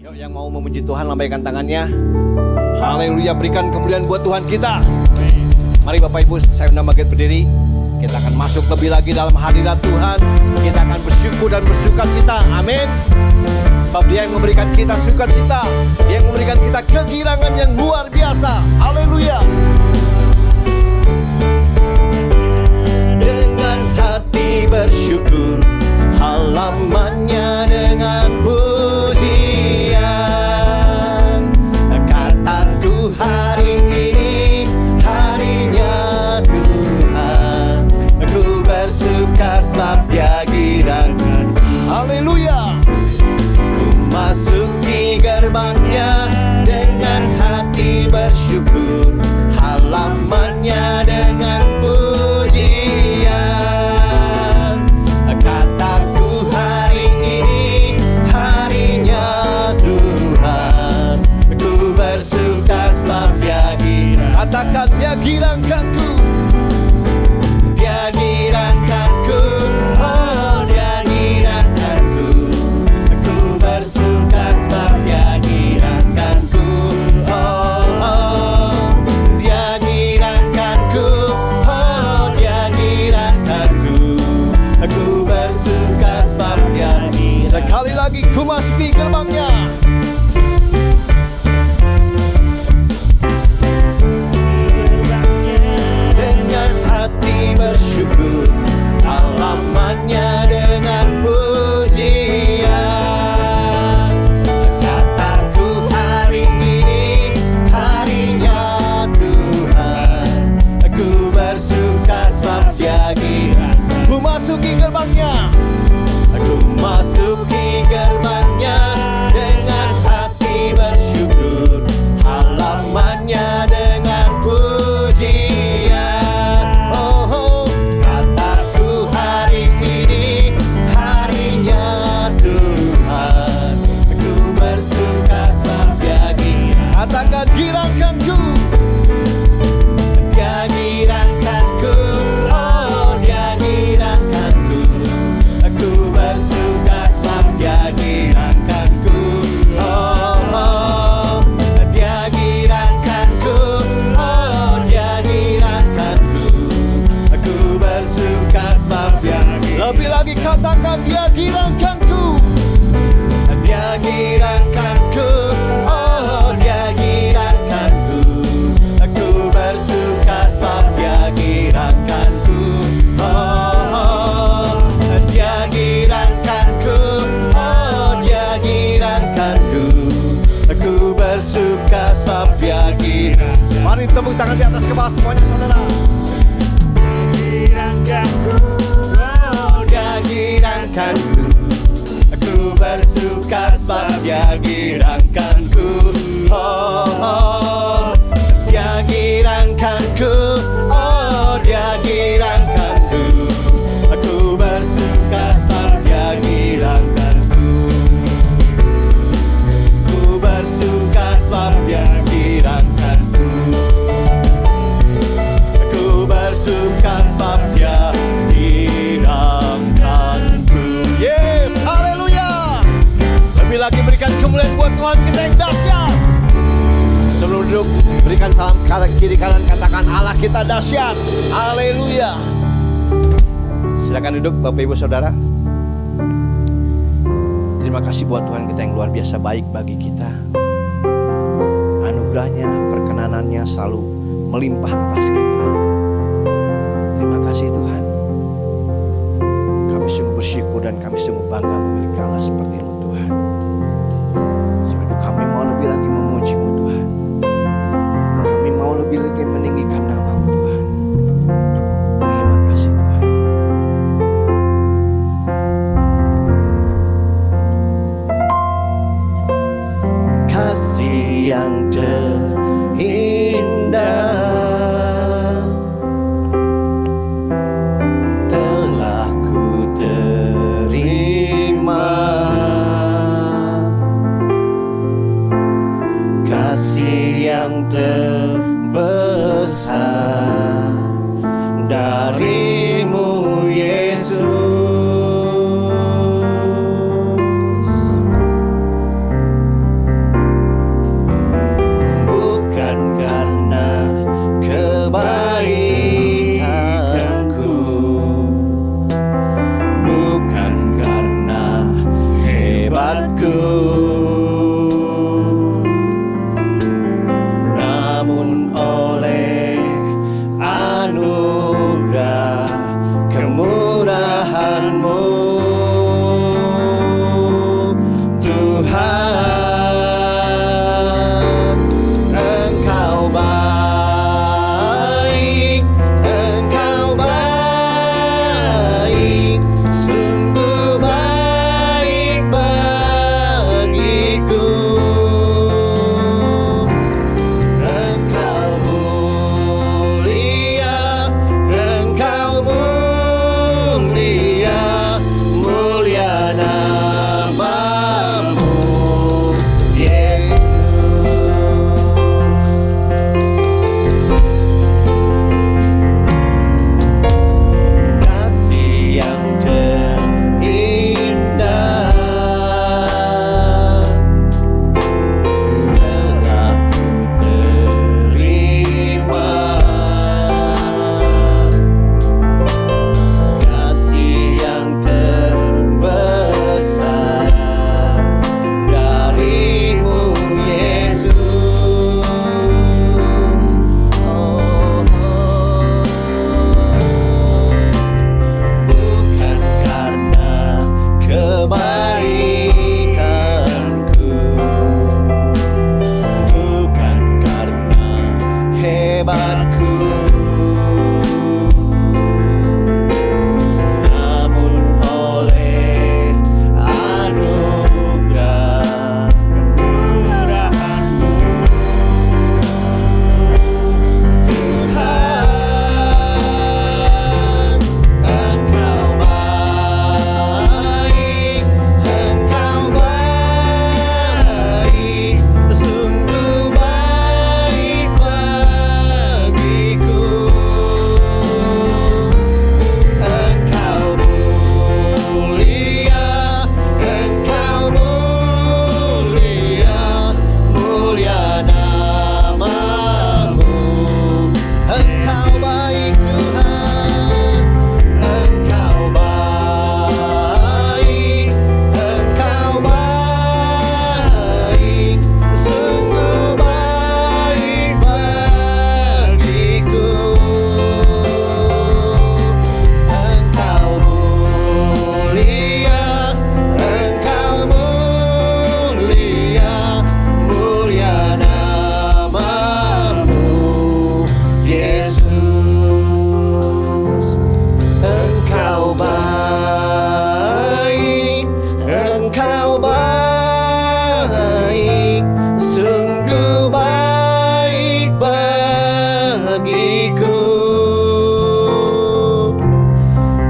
Yuk, yang mau memuji Tuhan lambaikan tangannya. Haleluya, berikan kemuliaan buat Tuhan kita. Mari Bapak Ibu, saya undang bangkit berdiri. Kita akan masuk lebih lagi dalam hadirat Tuhan. Kita akan bersyukur dan bersukacita. Amin. Sebab Dia yang memberikan kita sukacita, Dia yang memberikan kita kegirangan yang luar biasa. Haleluya. Dengan hati bersyukur, halamannya dengan pujian. Kataku hari ini harinya Tuhan, aku bersuka sebab Dia girangan. Haleluya. Masuki gerbangnya dengan hati bersyukur, halamannya dengan pujian. Kataku hari ini harinya Tuhan, aku bersuka sebab Dia girang. Katakan Dia girangkanku, Dia girangkanku, oh Dia girangkanku. Aku bersuka sebab Dia girangkanku, oh Dia girangkanku, oh Dia girangkanku. Aku bersuka sebab Dia girangkanku. Sekali lagi ku masuki gerbangnya. Dengan hati bersyukur, halamannya dengan pujian. Kataku hari ini harinya Tuhan, aku bersuka sebab Dia girang. Ku masuki gerbangnya, aku masuki gerbangnya dengan hati bersyukur, halamannya dengan pujian. Oh, kataku hari ini harinya Tuhan, aku bersuka sebab Dia girang. Katakan girangkanku, Dia girangkanku, oh Dia girangkanku. Aku bersuka sebab Dia girangkanku, oh Dia girangkanku, oh Dia girangkanku. Aku bersuka sebab Dia girangkanku. Lebih lagi katakan Dia girangkanku, Dia girangkanku, oh Dia girangkanku. Aku bersuka sebab Dia girangkanku, oh Dia girangkanku, oh Dia girangkanku. Aku bersuka sebab Dia girangkanku. Mari tepuk tangan di atas kepala semuanya, saudara. Girangkanku, oh Dia girangkanku. Aku bersuka sebab Dia girangkanku, oh Dia girangkanku, oh Dia girangkanku. Aku bersuka sebab Dia girangkanku. Aku bersuka sebab Dia girangkanku. Aku bersuka sebab Dia girangkanku. Yes, haleluya. Lebih lagi berikan kemuliaan buat Tuhan kita yang dahsyat. Sebelum duduk, berikan salam kiri kanan, katakan Allah kita dahsyat. Haleluya. Silakan duduk Bapak Ibu Saudara. Terima kasih buat Tuhan kita yang luar biasa baik bagi kita. Anugerahnya, perkenanannya selalu melimpah atas kita. Terima kasih Tuhan. Kami sungguh bersyukur dan kami sungguh bangga memiliki Allah seperti-Mu Tuhan. Sebab itu kami mau lebih lagi memuji-Mu Tuhan. Kami mau lebih lagi meninggikan nama-Mu Tuhan. Terima kasih Tuhan. Kasih yang terindah telah ku terima. namun oleh anugerah kemurahan-Mu Tuhan, Engkau baik, Engkau baik, sungguh baik bagiku. Engkau mulia, Engkau mulia, mulia nama-Mu, Yesus. Kasih yang terindah telah ku terima, kasih yang terbesar dari-Mu, Yesus. Bukan karena kebaikanku, bukan karena hebatku, namun oleh anugerah kemurahan-Mu Tuhan. Engkau baik, Engkau baik, sungguh baik bagiku. Engkau mulia, Engkau mulia, mulia nama-Mu. Engkau baik Tuhan, Engkau baik, Engkau baik, sungguh baik bagiku. Engkau mulia, Engkau mulia, mulia nama-Mu, Yesus. Engkau baik, Engkau baik, sungguh baik bagiku.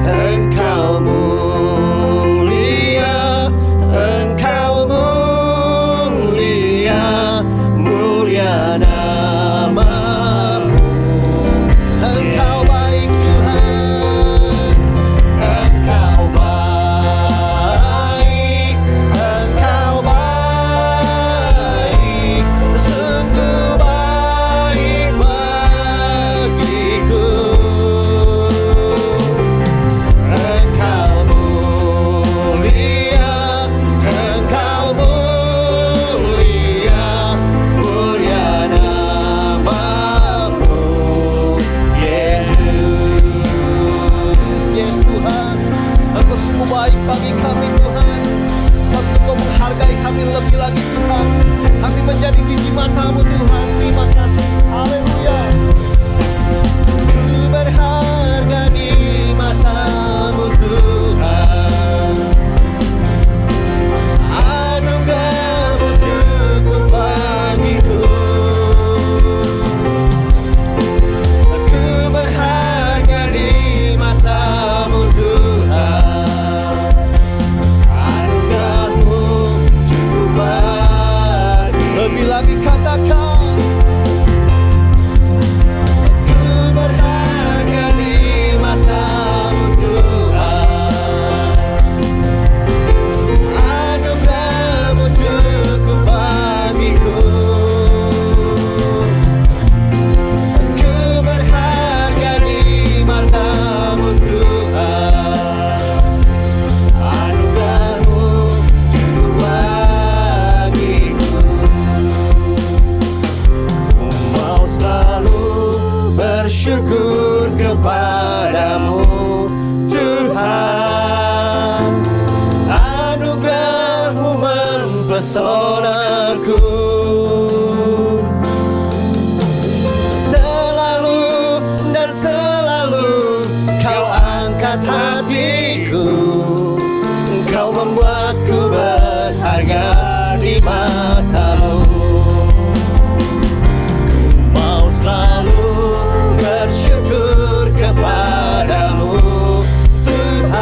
Engkau mulia, Engkau mulia, mulia nama-Mu. Engkau baik Tuhan, Engkau baik, Engkau baik, sungguh baik bagiku. Engkau mulia, Engkau mulia, mulia nama-Mu, Yesus. Yes Tuhan, Engkau sungguh baik bagi kami Tuhan. Sebab Engkau menghargai kami lebih lagi Tuhan. Kami menjadi biji mata-Mu Tuhan. Terima kasih. Haleluya. Ku berharga di mata-Mu Tuhan. Anugerah-Mu cukup bagiku. Ku berharga di mata-Mu Tuhan. Anugerah-Mu cukup bagiku. Lebih lagi katakan, pesona-Ku. Selalu dan selalu Kau angkat hatiku, Kau membuatku berharga di mata-Mu. Mau selalu bersyukur kepada-Mu, Tuhan.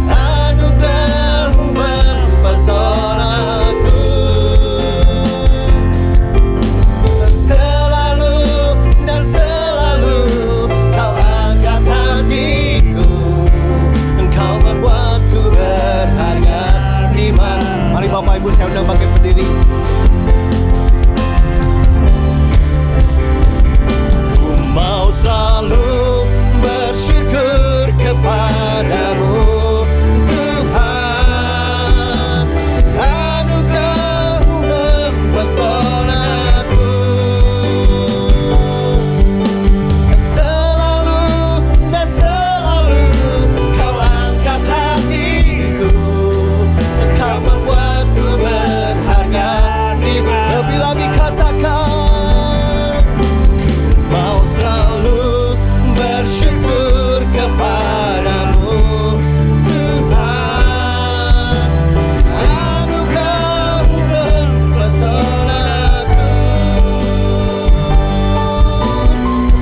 Anugerah-Mu mempesona-Ku. Selalu dan selalu Kau angkat hatiku, Engkau membuatku berharga di mata. Mari Bapak Ibu saya undang bangkit berdiri. Ku mau selalu bersyukur kepada-Mu, Tuhan. Anugerah-Mu mempesona-Ku. Selalu dan selalu Kau angkat hatiku, Engkau membuatku berharga di mata. Lebih lagi katakan, ku mau selalu bersyukur kepada-Mu, Tuhan. Anugerah-Mu mempesona-Ku.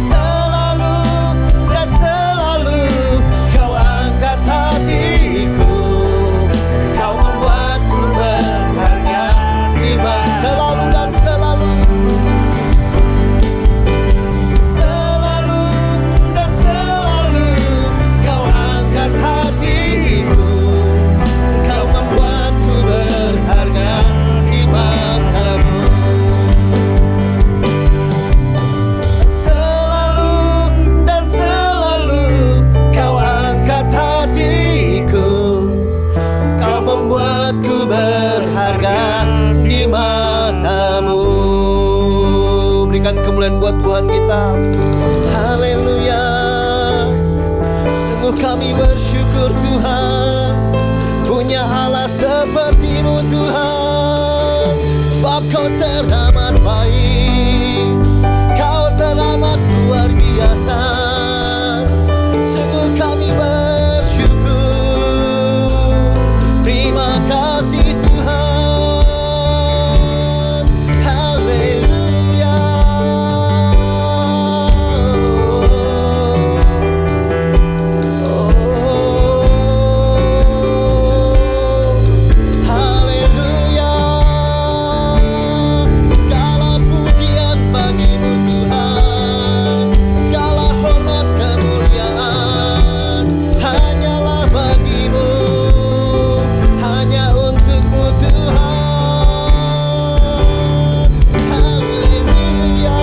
Selalu dan selalu Kau angkat hatiku, Kau membuatku berharga di mata. Selalu dan selalu. Selalu dan selalu Kau angkat hatiku, Kau membuatku berharga di mata-Mu. Selalu dan selalu Kau angkat hatiku, Kau membuatku berharga di mata-Mu. Berikan kemuliaan buat Tuhan kita. Haleluya. Sungguh kami bersyukur Tuhan, punya Allah seperti-Mu Tuhan. Sebab Kau teramat baik, Kau teramat luar biasa. Sungguh kami bersyukur. Terima kasih Tuhan. Haleluya. Haleluya. Segala pujian bagi-Mu Tuhan, segala hormat kemuliaan hanyalah bagi-Mu, hanya untuk-Mu Tuhan. Haleluya.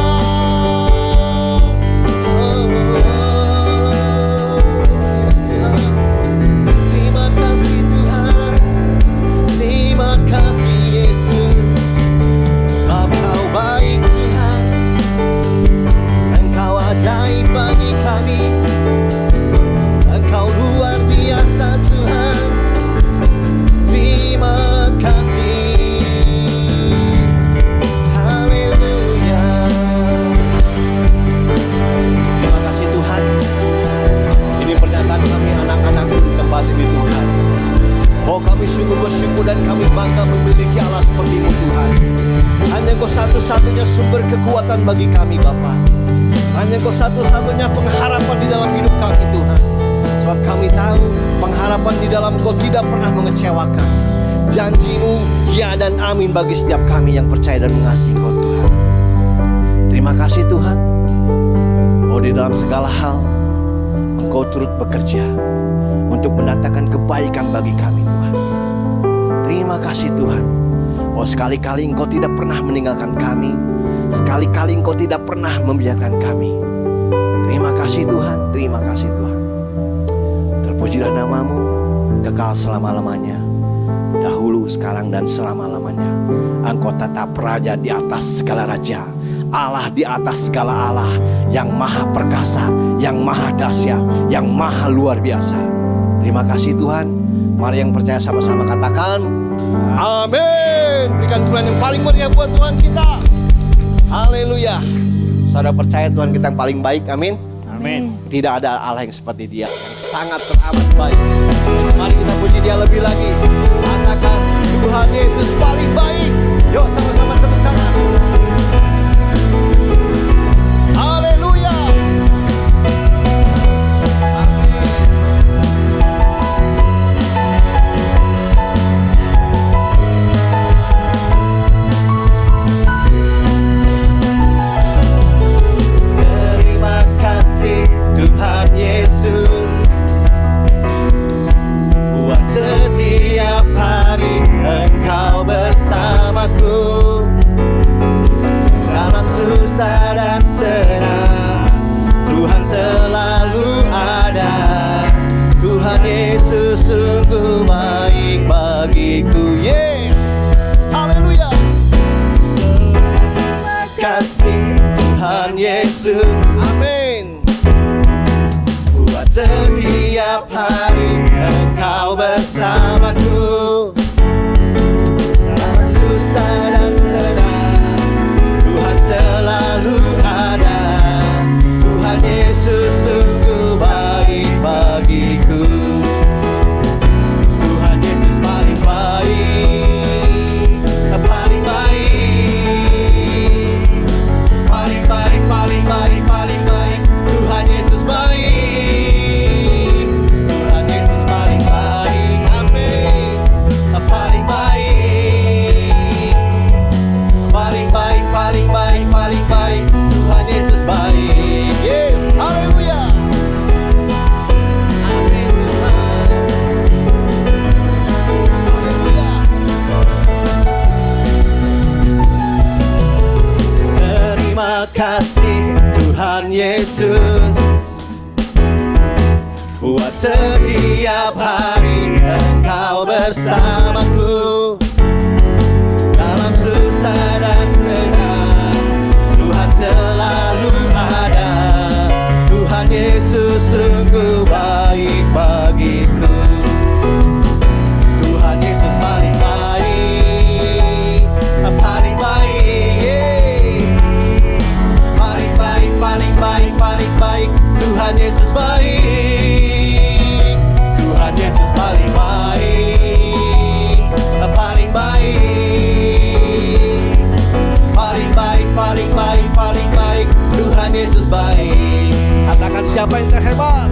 Terima kasih Tuhan, terima kasih Yesus. Sebab Kau baik Tuhan, Engkau ajaib bagi kami, Engkau luar biasa Tuhan. Terima kasih. Haleluya. Terima kasih Tuhan. Ini pernyataan kami anak-anak-Mu di tempat ini Tuhan. Oh kami sungguh bersyukur dan kami bangga memiliki Allah seperti-Mu Tuhan. Hanya Engkau satu-satunya sumber kekuatan bagi kami Bapa. Hanya Engkau satu-satunya pengharapan di dalam hidup kami Tuhan. Sebab kami tahu pengharapan di dalam Engkau tidak pernah mengecewakan. Janji-Mu ya dan amin bagi setiap kami yang percaya dan mengasihi Engkau Tuhan. Terima kasih Tuhan. Oh di dalam segala hal Engkau turut bekerja untuk mendatangkan kebaikan bagi kami Tuhan. Terima kasih Tuhan. Oh sekali-kali Engkau tidak pernah meninggalkan kami, sekali-kali Engkau tidak pernah membiarkan kami. Terima kasih Tuhan, terima kasih Tuhan. Terpujilah nama-Mu kekal selama-lamanya, dahulu, sekarang, dan selama-lamanya. Engkau tetap raja di atas segala raja, Allah di atas segala Allah, yang maha perkasa, yang maha dahsyat, yang maha luar biasa. Terima kasih Tuhan. Mari yang percaya sama-sama katakan amin. Berikan pujian yang paling meriah buat Tuhan kita. Haleluya. Saudara percaya Tuhan kita yang paling baik, amin. Amin. Tidak ada Allah yang seperti Dia, yang sangat teramat baik. Mari kita puji Dia lebih lagi. Katakan Tuhan Yesus paling baik. Yuk sama-sama tepuk tangan. Haleluya. Terima kasih Tuhan Yesus buat setiap hari Engkau bersamaku dalam susah dan senang. Tuhan selalu ada. Tuhan Yesus sungguh baik bagiku. Yes, haleluya. Terima kasih Tuhan Yesus, amin. Buat setiap hari Engkau bersamaku dalam susah dan senang. Tuhan selalu ada. Tuhan Yesus sungguh baik bagiku. Tuhan Yesus paling baik, paling baik, paling baik, paling baik, paling baik. Tuhan Yesus baik. Tuhan Yesus paling baik, amin. Paling baik, paling baik, paling baik, paling baik. Tuhan Yesus baik. Yes, haleluya. Amin Tuhan. Haleluya. Terima kasih Tuhan Yesus buat setiap hari Engkau bersamaku dalam susah dan senang. Tuhan selalu ada. Tuhan Yesus sungguh baik bagiku. Tuhan Yesus paling baik, paling baik, paling baik, paling baik, paling baik. Tuhan Yesus baik. Tuhan Yesus paling baik, paling baik, paling baik, paling baik, paling baik. Tuhan Yesus baik. Katakan siapa yang terhebat?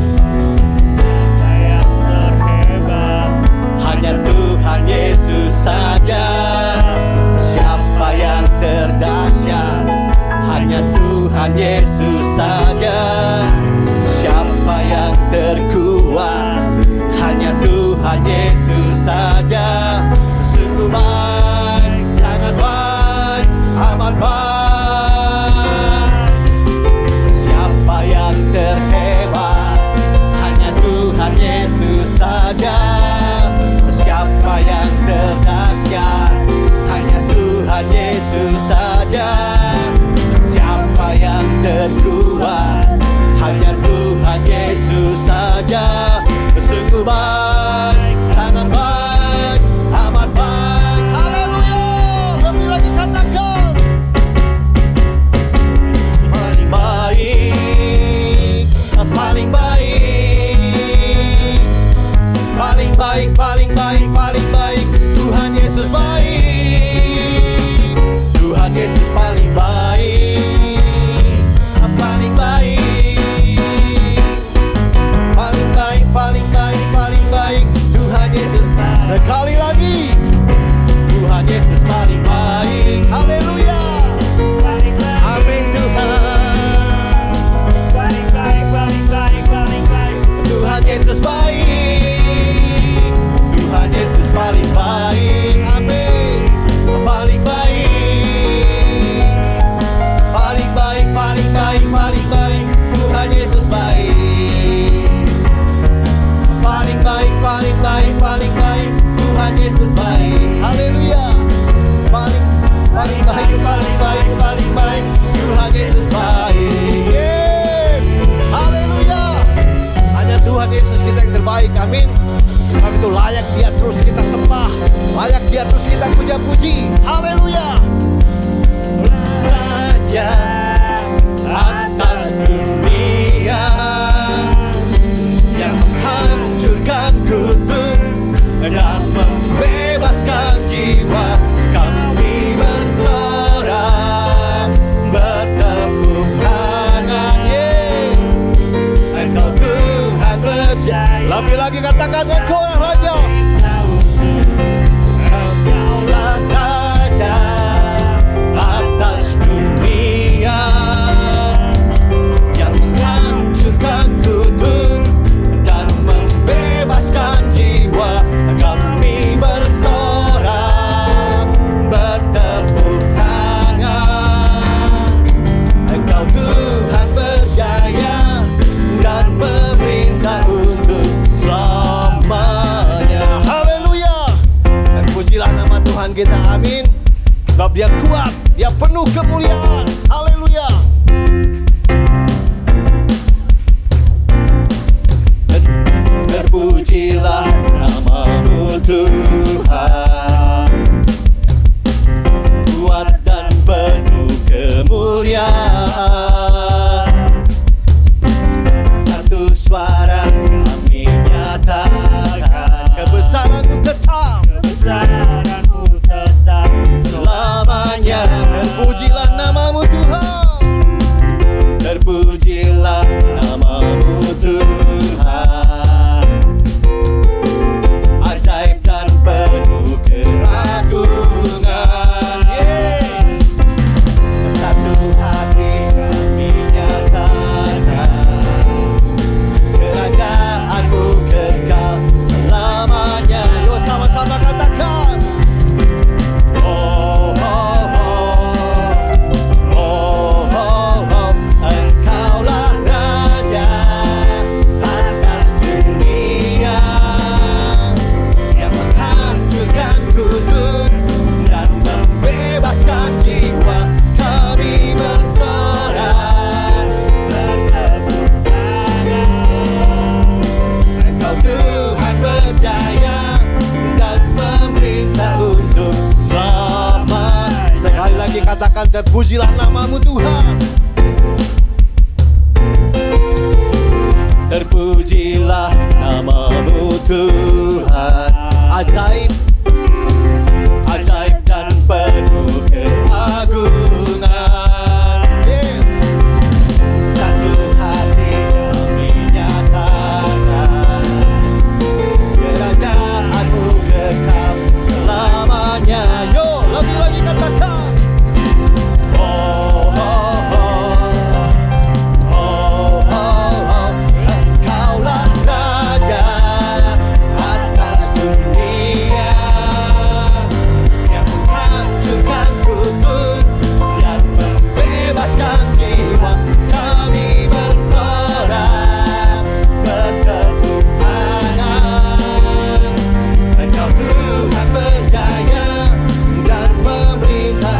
Saya terhebat. Hanya Tuhan Yesus saja. Siapa yang terdahsyat? Hanya Tuhan Yesus saja. Siapa yang terkuat? Hanya Tuhan Yesus saja. Sungguh baik, sangat baik, amat baik. Siapa yang terhebat? Hanya Tuhan Yesus saja. Siapa yang terdahsyat? Hanya Tuhan Yesus saja. Siapa yang terkuat? Raja puji. Haleluya. Raja atas dunia yang menghancurkan kutuk dan membebaskan jiwa, kami bersorak bertepuk tangan. Yes, Engkau Tuhan berjaya. Lebih lagi katakan Engkau Raja. Engkaulah Raja atas dunia yang menghancurkan kutuk dan membebaskan jiwa, kami bersorak bertepuk tangan. Engkau Tuhan berjaya dan memerintah untuk selamanya. Haleluya. Dan pujilah nama Tuhan kita, amin. Sebab Dia kuat, Dia penuh kemuliaan. Haleluya. Terpujilah nama-Mu Tuhan, kuat dan penuh kemuliaan. Satu suara kami nyatakan, kebesaran-Mu tetap, kebesaran-Mu tetap selamanya. Terpujilah nama-Mu Tuhan, terpujilah nama-Mu Tuhan, ajaib dan penuh keragungan. Yes, satu hati kami nyatakan, kerajaan-Mu kekal selamanya. Yo, sama-sama katakan. Oh, oh, oh, oh, oh, oh. Engkaulah Raja atas dunia yang menghancurkan kutuk dan membebaskan jiwa, kami bersorak bertepuk tangan. Engkau Tuhan berjaya dan memerintah untuk selamat. Sekali lagi katakan, terpujilah nama-Mu Tuhan, terpujilah nama-Mu Tuhan, ajaib, ajaib dan penuh keagungan. Yes, satu hati kami nyatakan, kerajaan-Mu kekal selamanya. Yo, lebih lagi katakan. Oh, oh, oh, oh, oh, oh. Engkaulah Raja atas dunia yang menghancurkan kutuk dan membebaskan jiwa, kami bersorak bertepuk tangan. Engkau Tuhan berjaya dan memerintah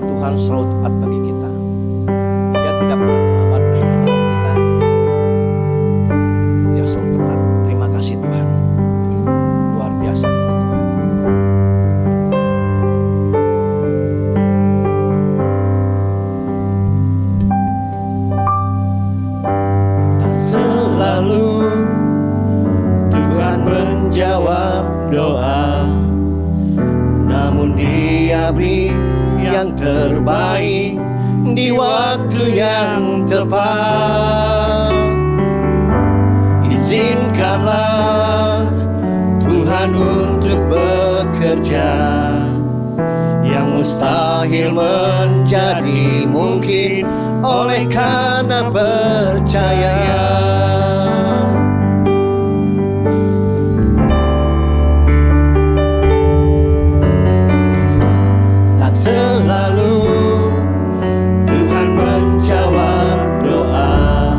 Tuhan selalu tepat bagi kita. Dia tidak pernah terlambat menolong kita. Dia selalu tepat. Terima kasih Tuhan. Luar biasa Engkau Tuhan. Tak selalu Tuhan menjawab doa, namun Dia beri yang terbaik di waktu yang tepat. Izinkanlah Tuhan untuk bekerja, yang mustahil menjadi mungkin oleh karena percaya. Tak selalu Tuhan menjawab doa,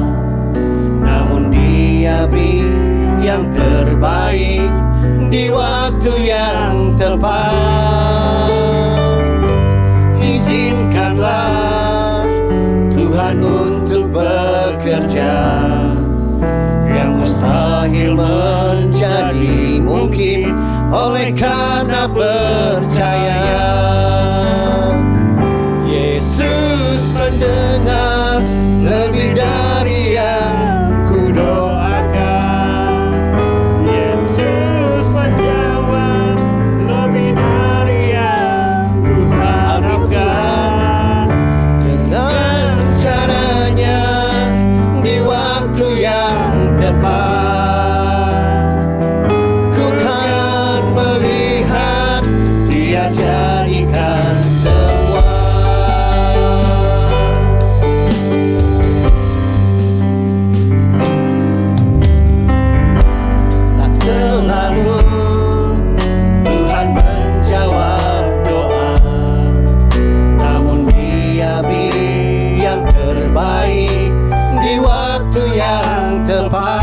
namun Dia beri yang terbaik di waktu yang tepat. Izinkanlah Tuhan untuk bekerja, yang mustahil menjadi mungkin oleh karena percaya. Yesus mendengar lebih dari yang kudoakan. Yesus menjawab lebih dari yang kuharapkan. Dengan caranya di waktu yang tepat, ku kan melihat Dia jadikan semua. Tak selalu Tuhan menjawab doa, namun Dia beri yang terbaik di waktu yang tepat.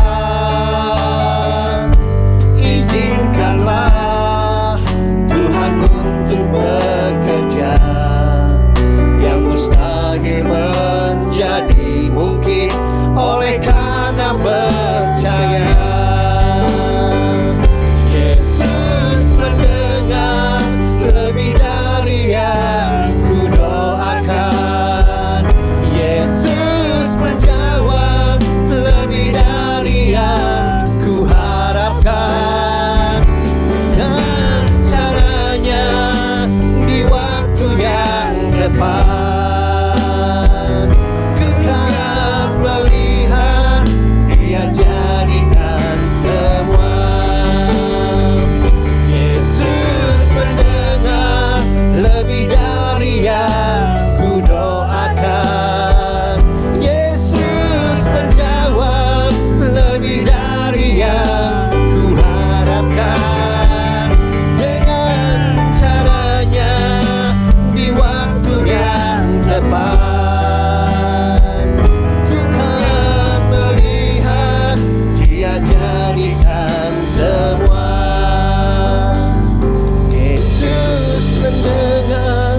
Izinkanlah Tuhan untuk bekerja, yang mustahil menjadi mungkin oleh karena percaya. Yesus mendengar lebih dari yang kudoakan. Yesus menjawab lebih dari yang kuharapkan. Dan caranya di waktu yang tepat, ku kan melihat Dia jadikan semua. Yesus mendengar lebih dari yang kudoakan. Yesus menjawab lebih dari yang kuharapkan. Dengan caranya di waktu yang tepat, ku kan melihat Dia jadikan semua. Yesus mendengar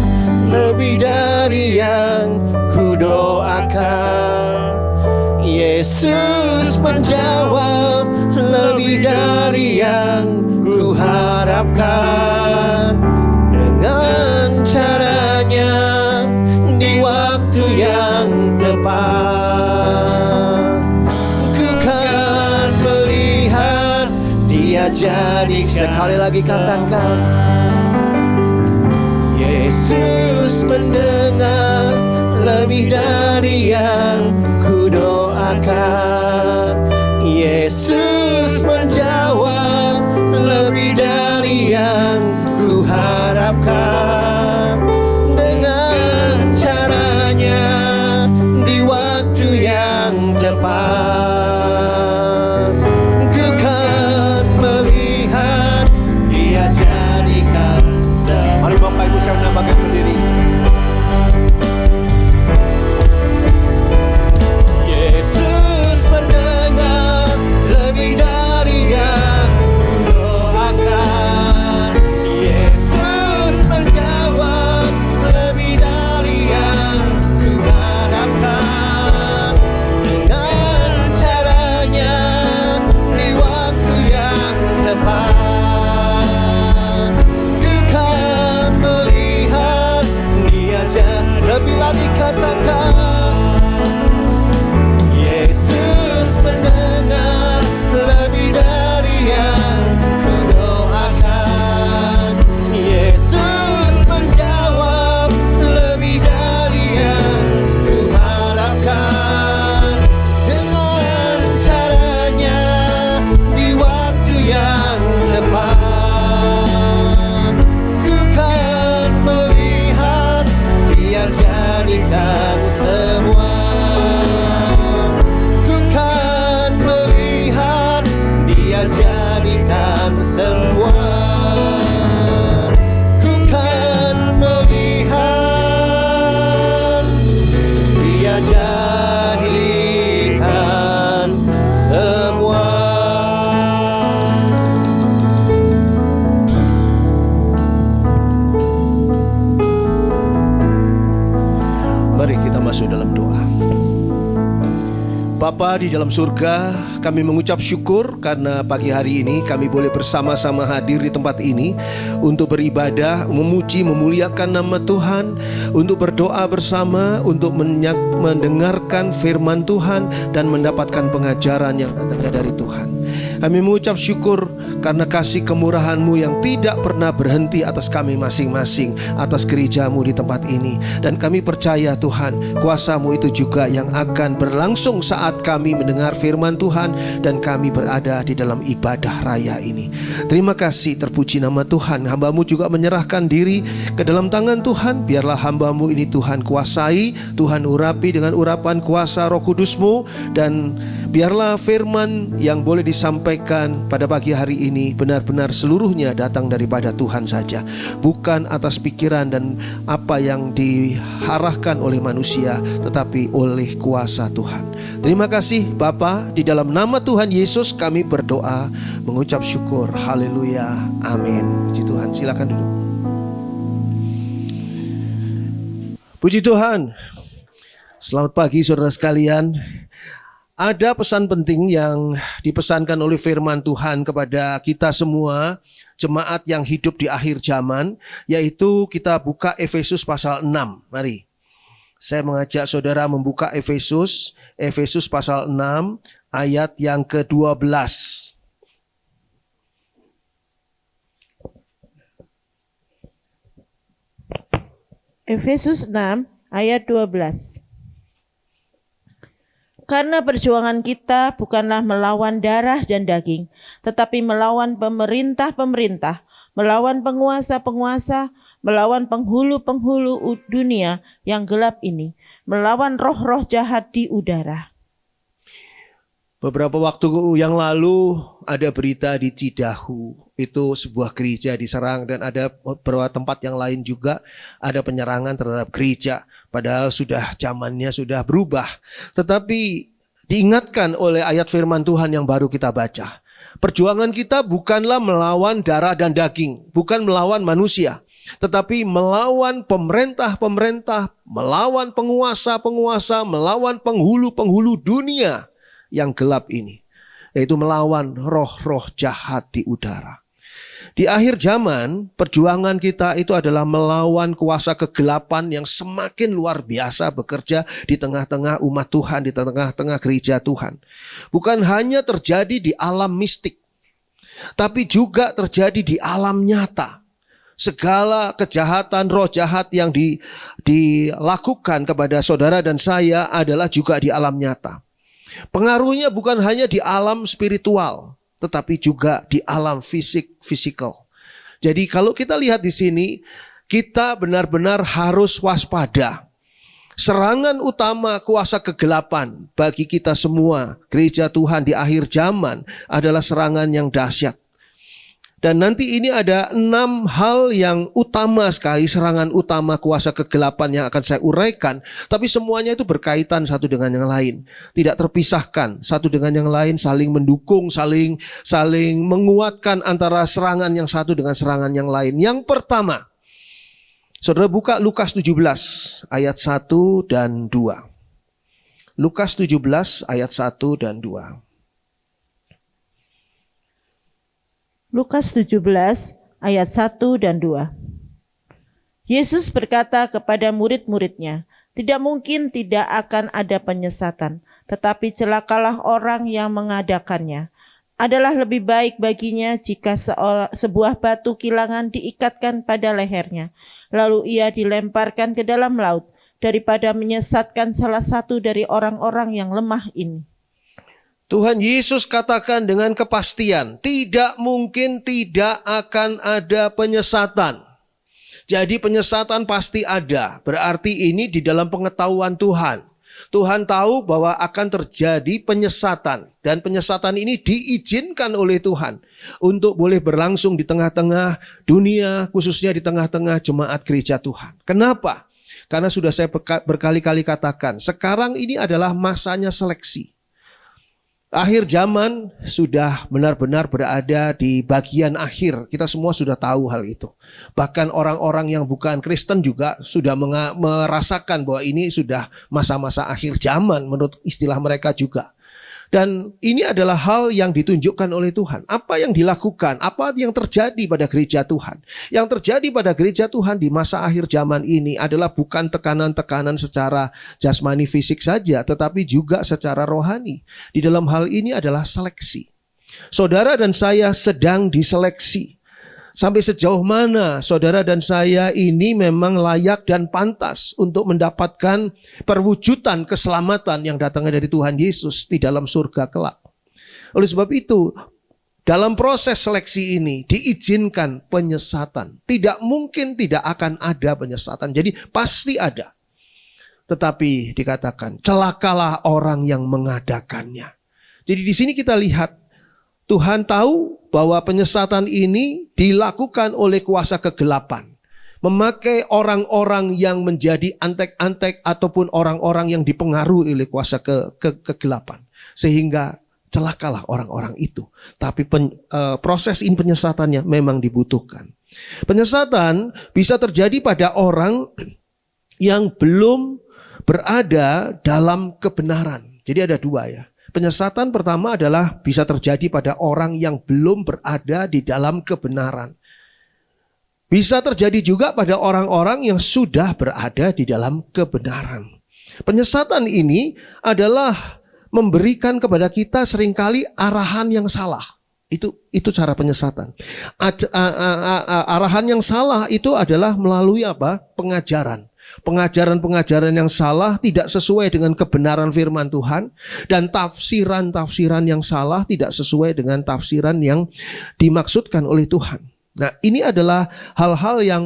lebih dari yang kudoakan. Yesus menjawab lebih dari yang kuharapkan. Dengan caranya di waktu yang tepat, ku kan melihat Dia jadi. Sekali lagi katakan, Yesus mendengar lebih dari yang kudoakan. Yesus menjawab lebih dari yang kuharapkan. Dengan caranya di waktu yang tepat, ku kan melihat Dia jadikan semua. Mari Bapak Ibu saya undang bangkit berdiri. Yesus Mari kita masuk dalam doa. Bapa di dalam surga, kami mengucap syukur karena pagi hari ini kami boleh bersama-sama hadir di tempat ini untuk beribadah, memuji, memuliakan nama Tuhan, untuk berdoa bersama, untuk mendengarkan firman Tuhan dan mendapatkan pengajaran yang datangnya dari Tuhan. Kami mengucap syukur karena kasih kemurahan-Mu yang tidak pernah berhenti atas kami masing-masing, atas gereja-Mu di tempat ini. Dan kami percaya Tuhan, kuasa-Mu itu juga yang akan berlangsung saat kami mendengar firman Tuhan dan kami berada di dalam ibadah raya ini. Terima kasih, terpuji nama Tuhan. Hamba-Mu juga menyerahkan diri ke dalam tangan Tuhan. Biarlah hamba-Mu ini Tuhan kuasai, Tuhan urapi dengan urapan kuasa Roh Kudus-Mu, dan biarlah firman yang boleh disampaikan pada pagi hari ini benar-benar seluruhnya datang daripada Tuhan saja, bukan atas pikiran dan apa yang diarahkan oleh manusia, tetapi oleh kuasa Tuhan. Terima kasih Bapa, di dalam nama Tuhan Yesus kami berdoa, mengucap syukur. Haleluya, amin. Puji Tuhan, silakan duduk. Puji Tuhan. Selamat pagi saudara sekalian. Ada pesan penting yang dipesankan oleh firman Tuhan kepada kita semua, jemaat yang hidup di akhir zaman, yaitu kita buka Efesus pasal 6. Mari, saya mengajak saudara membuka Efesus pasal 6 ayat yang ke-12. Efesus 6 ayat 12. Karena perjuangan kita bukanlah melawan darah dan daging, tetapi melawan pemerintah-pemerintah, melawan penguasa-penguasa, melawan penghulu-penghulu dunia yang gelap ini, melawan roh-roh jahat di udara. Beberapa waktu yang lalu ada berita di Cidahu, itu sebuah gereja diserang, dan ada beberapa tempat yang lain juga ada penyerangan terhadap gereja. Padahal sudah zamannya sudah berubah. Tetapi diingatkan oleh ayat firman Tuhan yang baru kita baca. Perjuangan kita bukanlah melawan darah dan daging, bukan melawan manusia, tetapi melawan pemerintah-pemerintah, melawan penguasa-penguasa, melawan penghulu-penghulu dunia yang gelap ini, yaitu melawan roh-roh jahat di udara. Di akhir zaman, perjuangan kita itu adalah melawan kuasa kegelapan yang semakin luar biasa bekerja di tengah-tengah umat Tuhan, di tengah-tengah gereja Tuhan. Bukan hanya terjadi di alam mistik, tapi juga terjadi di alam nyata. Segala kejahatan, roh jahat yang dilakukan kepada saudara dan saya adalah juga di alam nyata. Pengaruhnya bukan hanya di alam spiritual, tetapi juga di alam fisikal. Jadi kalau kita lihat di sini, kita benar-benar harus waspada. Serangan utama kuasa kegelapan bagi kita semua, gereja Tuhan di akhir zaman, adalah serangan yang dahsyat. Dan nanti ini ada 6 hal yang utama sekali, serangan utama kuasa kegelapan yang akan saya uraikan. Tapi semuanya itu berkaitan satu dengan yang lain, tidak terpisahkan satu dengan yang lain, saling mendukung, saling menguatkan antara serangan yang satu dengan serangan yang lain. Yang pertama, saudara buka Lukas 17 ayat 1 dan 2. Lukas 17 ayat 1 dan 2. Lukas 17 ayat 1 dan 2. Yesus berkata kepada murid-muridnya, tidak mungkin tidak akan ada penyesatan, tetapi celakalah orang yang mengadakannya. Adalah lebih baik baginya jika sebuah batu kilangan diikatkan pada lehernya, lalu ia dilemparkan ke dalam laut, daripada menyesatkan salah satu dari orang-orang yang lemah ini. Tuhan Yesus katakan dengan kepastian, tidak mungkin tidak akan ada penyesatan. Jadi penyesatan pasti ada, berarti ini di dalam pengetahuan Tuhan. Tuhan tahu bahwa akan terjadi penyesatan, dan penyesatan ini diizinkan oleh Tuhan untuk boleh berlangsung di tengah-tengah dunia, khususnya di tengah-tengah jemaat gereja Tuhan. Kenapa? Karena sudah saya berkali-kali katakan, sekarang ini adalah masanya seleksi. Akhir zaman sudah benar-benar berada di bagian akhir. Kita semua sudah tahu hal itu. Bahkan orang-orang yang bukan Kristen juga sudah merasakan bahwa ini sudah masa-masa akhir zaman menurut istilah mereka juga. Dan ini adalah hal yang ditunjukkan oleh Tuhan. Apa yang dilakukan, apa yang terjadi pada gereja Tuhan. Yang terjadi pada gereja Tuhan di masa akhir zaman ini adalah bukan tekanan-tekanan secara jasmani fisik saja, tetapi juga secara rohani. Di dalam hal ini adalah seleksi. Saudara dan saya sedang diseleksi. Sampai sejauh mana saudara dan saya ini memang layak dan pantas untuk mendapatkan perwujudan keselamatan yang datangnya dari Tuhan Yesus di dalam surga kelak. Oleh sebab itu, dalam proses seleksi ini diizinkan penyesatan. Tidak mungkin tidak akan ada penyesatan. Jadi pasti ada. Tetapi dikatakan celakalah orang yang mengadakannya. Jadi di sini kita lihat Tuhan tahu bahwa penyesatan ini dilakukan oleh kuasa kegelapan. Memakai orang-orang yang menjadi antek-antek ataupun orang-orang yang dipengaruhi oleh kuasa kegelapan. Sehingga celakalah orang-orang itu. Tapi proses ini penyesatannya memang dibutuhkan. Penyesatan bisa terjadi pada orang yang belum berada dalam kebenaran. Jadi ada dua ya. Penyesatan pertama adalah bisa terjadi pada orang yang belum berada di dalam kebenaran. Bisa terjadi juga pada orang-orang yang sudah berada di dalam kebenaran. Penyesatan ini adalah memberikan kepada kita seringkali arahan yang salah. Itu cara penyesatan. Arahan yang salah itu adalah melalui apa? Pengajaran. Pengajaran-pengajaran yang salah tidak sesuai dengan kebenaran firman Tuhan, dan tafsiran-tafsiran yang salah tidak sesuai dengan tafsiran yang dimaksudkan oleh Tuhan. Nah, ini adalah hal-hal yang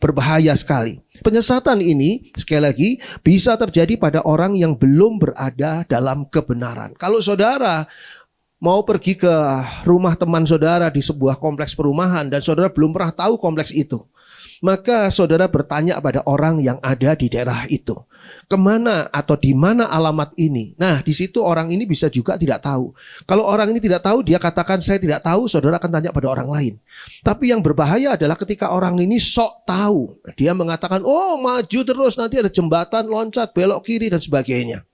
berbahaya sekali. Penyesatan ini sekali lagi bisa terjadi pada orang yang belum berada dalam kebenaran. Kalau saudara mau pergi ke rumah teman saudara di sebuah kompleks perumahan dan saudara belum pernah tahu kompleks itu, maka saudara bertanya pada orang yang ada di daerah itu, kemana atau di mana alamat ini. Nah, di situ orang ini bisa juga tidak tahu. Kalau orang ini tidak tahu, dia katakan saya tidak tahu, saudara akan tanya pada orang lain. Tapi yang berbahaya adalah ketika orang ini sok tahu. Dia mengatakan, oh maju terus, nanti ada jembatan, loncat, belok kiri dan sebagainya.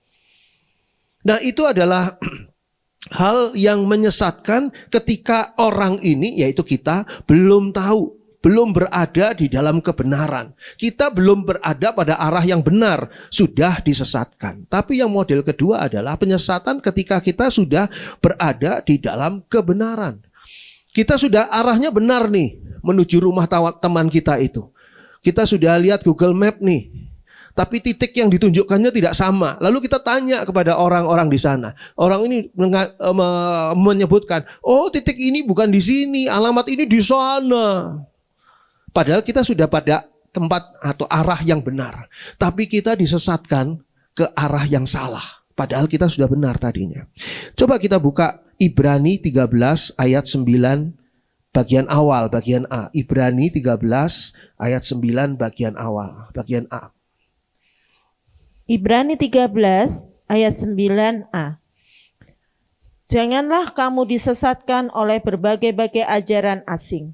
Nah, itu adalah hal yang menyesatkan ketika orang ini, yaitu kita, belum tahu. Belum berada di dalam kebenaran. Kita belum berada pada arah yang benar. Sudah disesatkan. Tapi yang model kedua adalah penyesatan ketika kita sudah berada di dalam kebenaran. Kita sudah arahnya benar nih, menuju rumah teman kita itu. Kita sudah lihat Google Map nih, tapi titik yang ditunjukkannya tidak sama. Lalu kita tanya kepada orang-orang di sana. Orang ini menyebutkan, oh titik ini bukan di sini, alamat ini di sana. Padahal kita sudah pada tempat atau arah yang benar. Tapi kita disesatkan ke arah yang salah. Padahal kita sudah benar tadinya. Coba kita buka Ibrani 13 ayat 9 bagian awal, bagian A. Ibrani 13 ayat 9 bagian awal, bagian A. Ibrani 13 ayat 9a. Janganlah kamu disesatkan oleh berbagai-bagai ajaran asing.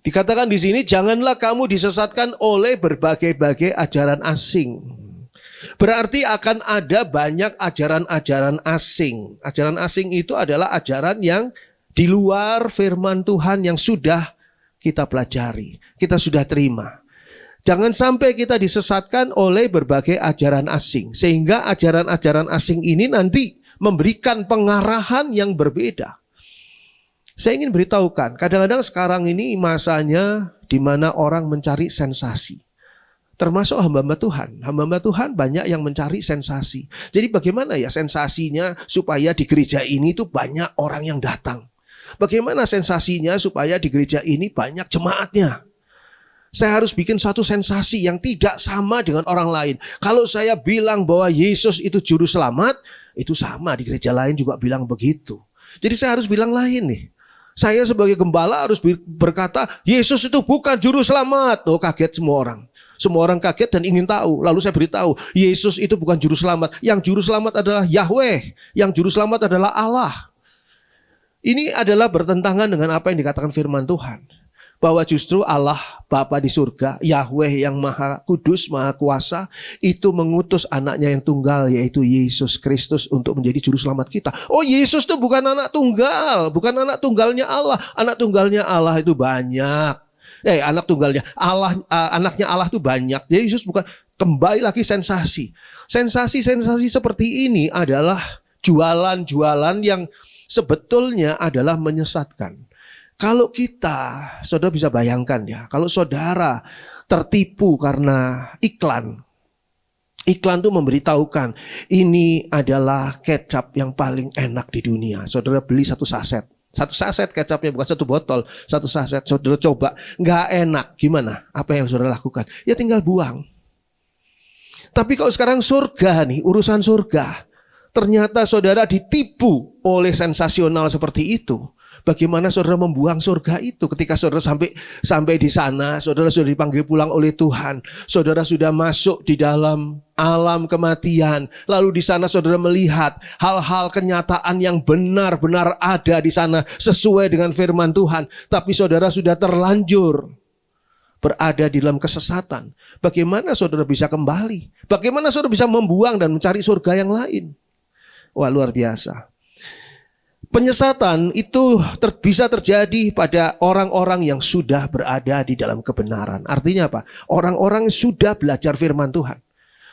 Dikatakan di sini, janganlah kamu disesatkan oleh berbagai-bagai ajaran asing. Berarti akan ada banyak ajaran-ajaran asing. Ajaran asing itu adalah ajaran yang di luar firman Tuhan yang sudah kita pelajari, kita sudah terima. Jangan sampai kita disesatkan oleh berbagai ajaran asing, sehingga ajaran-ajaran asing ini nanti memberikan pengarahan yang berbeda. Saya ingin beritahukan, kadang-kadang sekarang ini masanya di mana orang mencari sensasi. Termasuk hamba-hamba Tuhan. Hamba-hamba Tuhan banyak yang mencari sensasi. Jadi bagaimana ya sensasinya supaya di gereja ini tuh banyak orang yang datang? Bagaimana sensasinya supaya di gereja ini banyak jemaatnya? Saya harus bikin satu sensasi yang tidak sama dengan orang lain. Kalau saya bilang bahwa Yesus itu juru selamat, itu sama di gereja lain juga bilang begitu. Jadi saya harus bilang lain nih. Saya sebagai gembala harus berkata, Yesus itu bukan juru selamat. Oh, kaget semua orang. Semua orang kaget dan ingin tahu. Lalu saya beritahu, Yesus itu bukan juru selamat. Yang juru selamat adalah Yahweh. Yang juru selamat adalah Allah. Ini adalah bertentangan dengan apa yang dikatakan firman Tuhan. Bahwa justru Allah Bapa di surga, Yahweh yang maha kudus, maha kuasa, itu mengutus anaknya yang tunggal, yaitu Yesus Kristus untuk menjadi juru selamat kita. Oh, Yesus itu bukan anak tunggal, bukan anak tunggalnya Allah. Anak tunggalnya Allah itu banyak. Anak tunggalnya Allah, anaknya Allah itu banyak. Jadi Yesus bukan, kembali lagi sensasi. Sensasi-sensasi seperti ini adalah jualan-jualan yang sebetulnya adalah menyesatkan. Kalau kita, saudara bisa bayangkan ya, kalau saudara tertipu karena iklan itu memberitahukan ini adalah kecap yang paling enak di dunia. Saudara beli satu saset kecapnya, bukan satu botol, satu saset. Saudara coba, nggak enak, gimana? Apa yang saudara lakukan? Ya tinggal buang. Tapi kalau sekarang surga nih, urusan surga, ternyata saudara ditipu oleh sensasional seperti itu. Bagaimana saudara membuang surga itu? Ketika saudara sampai di sana, saudara sudah dipanggil pulang oleh Tuhan. Saudara sudah masuk di dalam alam kematian. Lalu di sana saudara melihat hal-hal kenyataan yang benar-benar ada di sana sesuai dengan firman Tuhan. Tapi saudara sudah terlanjur berada di dalam kesesatan. Bagaimana saudara bisa kembali? Bagaimana saudara bisa membuang dan mencari surga yang lain? Wah, luar biasa. Penyesatan itu bisa terjadi pada orang-orang yang sudah berada di dalam kebenaran. Artinya apa? Orang-orang sudah belajar firman Tuhan.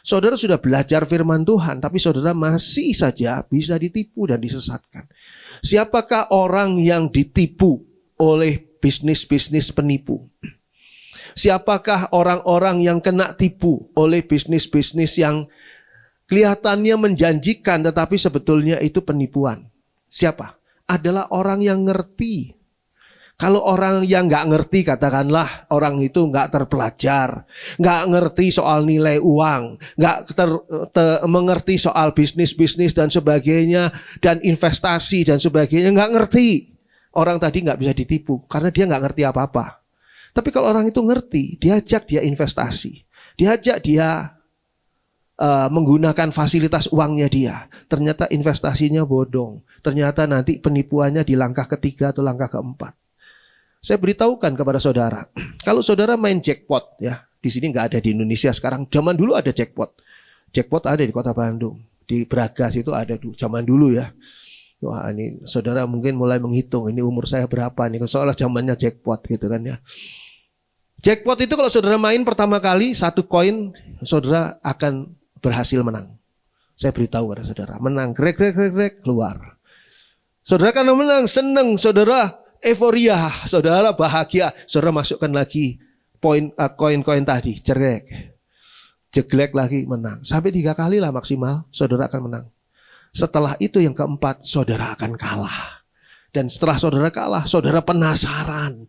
Saudara sudah belajar firman Tuhan, tapi saudara masih saja bisa ditipu dan disesatkan. Siapakah orang yang ditipu oleh bisnis-bisnis penipu? Siapakah orang-orang yang kena tipu oleh bisnis-bisnis yang kelihatannya menjanjikan tetapi sebetulnya itu penipuan? Siapa? Adalah orang yang ngerti. Kalau orang yang nggak ngerti, katakanlah orang itu nggak terpelajar, nggak ngerti soal nilai uang, nggak mengerti soal bisnis dan sebagainya, dan investasi dan sebagainya, nggak ngerti. Orang tadi nggak bisa ditipu karena dia nggak ngerti apa-apa. Tapi kalau orang itu ngerti, diajak dia investasi, diajak dia menggunakan fasilitas uangnya dia. Ternyata investasinya bodong. Ternyata nanti penipuannya di langkah ketiga atau langkah keempat. Saya beritahukan kepada saudara, kalau saudara main jackpot ya, di sini nggak ada di Indonesia sekarang. Zaman dulu ada jackpot. Jackpot ada di Kota Bandung, di Bragas itu ada dulu. Zaman dulu ya. Wah, ini saudara mungkin mulai menghitung ini umur saya berapa nih. Soalnya zamannya jackpot gitu kan ya. Jackpot itu kalau saudara main pertama kali satu koin, saudara akan berhasil menang. Saya beritahu pada saudara, menang, grek, keluar. Saudara karena menang, senang, saudara euforia, saudara bahagia, saudara masukkan lagi koin-koin tadi, jeglek lagi, menang. Sampai 3 kali lah maksimal, saudara akan menang. Setelah itu yang keempat, saudara akan kalah. Dan setelah saudara kalah, saudara penasaran.